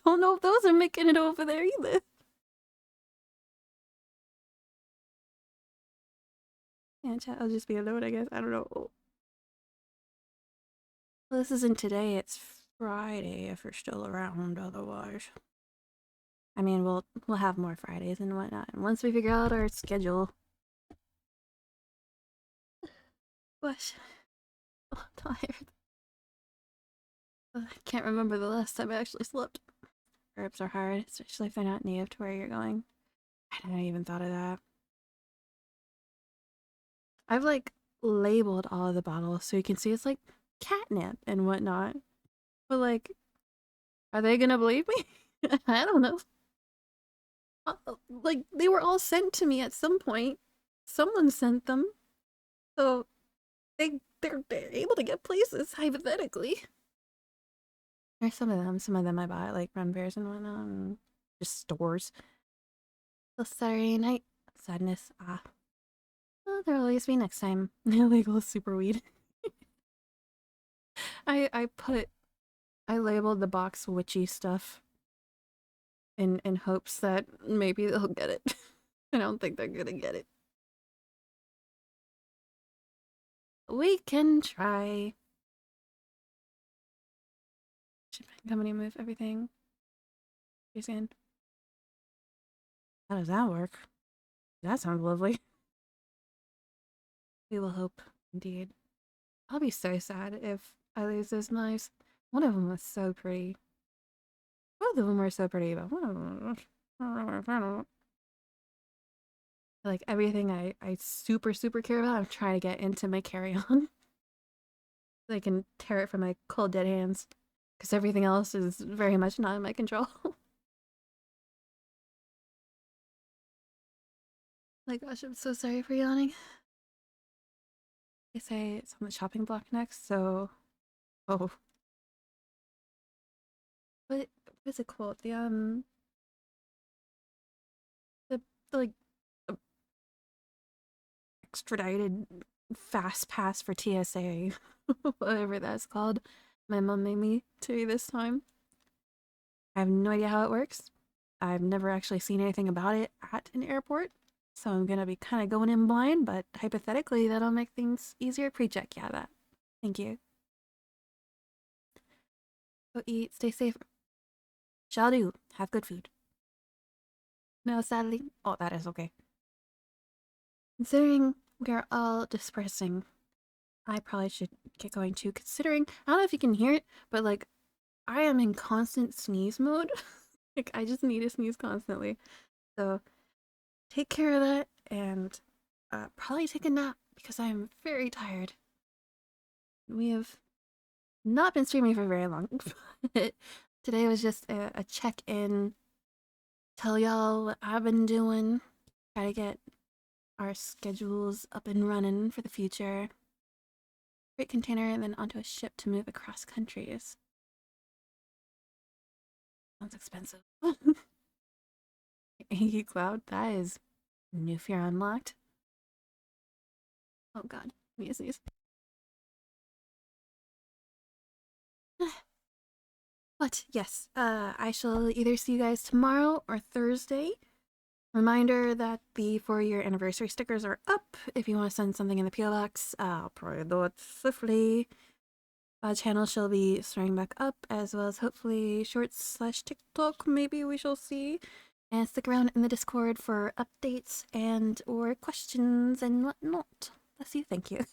Speaker 1: Don't know if those are making it over there either. Yeah, chat. I'll just be alone, I guess. I don't know. Well, this isn't today. It's Friday. If you're still around, otherwise. I mean, we'll have more Fridays and whatnot. And once we figure out our schedule. Gosh, oh, I'm tired. I can't remember the last time I actually slept. Herbs are hard, especially if they're not native to where you're going. I hadn't even thought of that. I've like labeled all of the bottles so you can see it's like catnip and whatnot. But like, are they gonna believe me? I don't know. Like they were all sent to me at some point. Someone sent them, so they're able to get places hypothetically. There's some of them I bought like run fairs and whatnot, and just stores. So sorry, night sadness. Ah, well, there'll always be next time. Illegal super weed. I labeled the box witchy stuff in hopes that maybe they'll get it. I don't think they're gonna get it. We can try. Shipping company move everything. Here's in. How does that work? That sounds lovely. We will hope, indeed. I'll be so sad if I lose those knives. One of them was so pretty. Both of them were so pretty, but one of them... Like, everything I super, super care about, I'm trying to get into my carry-on. So I can tear it from my cold, dead hands. Because everything else is very much not in my control. My gosh, I'm so sorry for yawning. They say it's on the chopping block next, so... Oh. What is it called? The like, extradited fast pass for TSA. Whatever that's called. My mom made me to this time. I have no idea how it works. I've never actually seen anything about it at an airport, so I'm gonna be kind of going in blind, but hypothetically, that'll make things easier. Pre-check, yeah, that. Thank you. Go eat, stay safe. Shall do. Have good food. No, sadly. Oh, that is okay. Considering we are all dispersing, I probably should get going too. Considering, I don't know if you can hear it, but like, I am in constant sneeze mode. Like, I just need to sneeze constantly. So, take care of that and probably take a nap because I am very tired. We have not been streaming for very long. Today was just a check in, tell y'all what I've been doing, try to get our schedules up and running for the future. Freight container and then onto a ship to move across countries. Sounds expensive. Anki Cloud, that is new fear unlocked. Oh god, let me sneeze. But yes, I shall either see you guys tomorrow or Thursday. Reminder that the 4-year anniversary stickers are up. If you want to send something in the PO box, I'll probably do it swiftly. Channel shall be starting back up, as well as hopefully shorts / TikTok. Maybe we shall see. And stick around in the Discord for updates and or questions and whatnot. Bless you, thank you.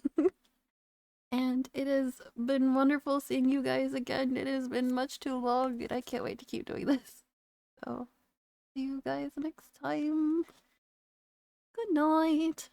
Speaker 1: And it has been wonderful seeing you guys again. It has been much too long, and I can't wait to keep doing this. So, see you guys next time. Good night.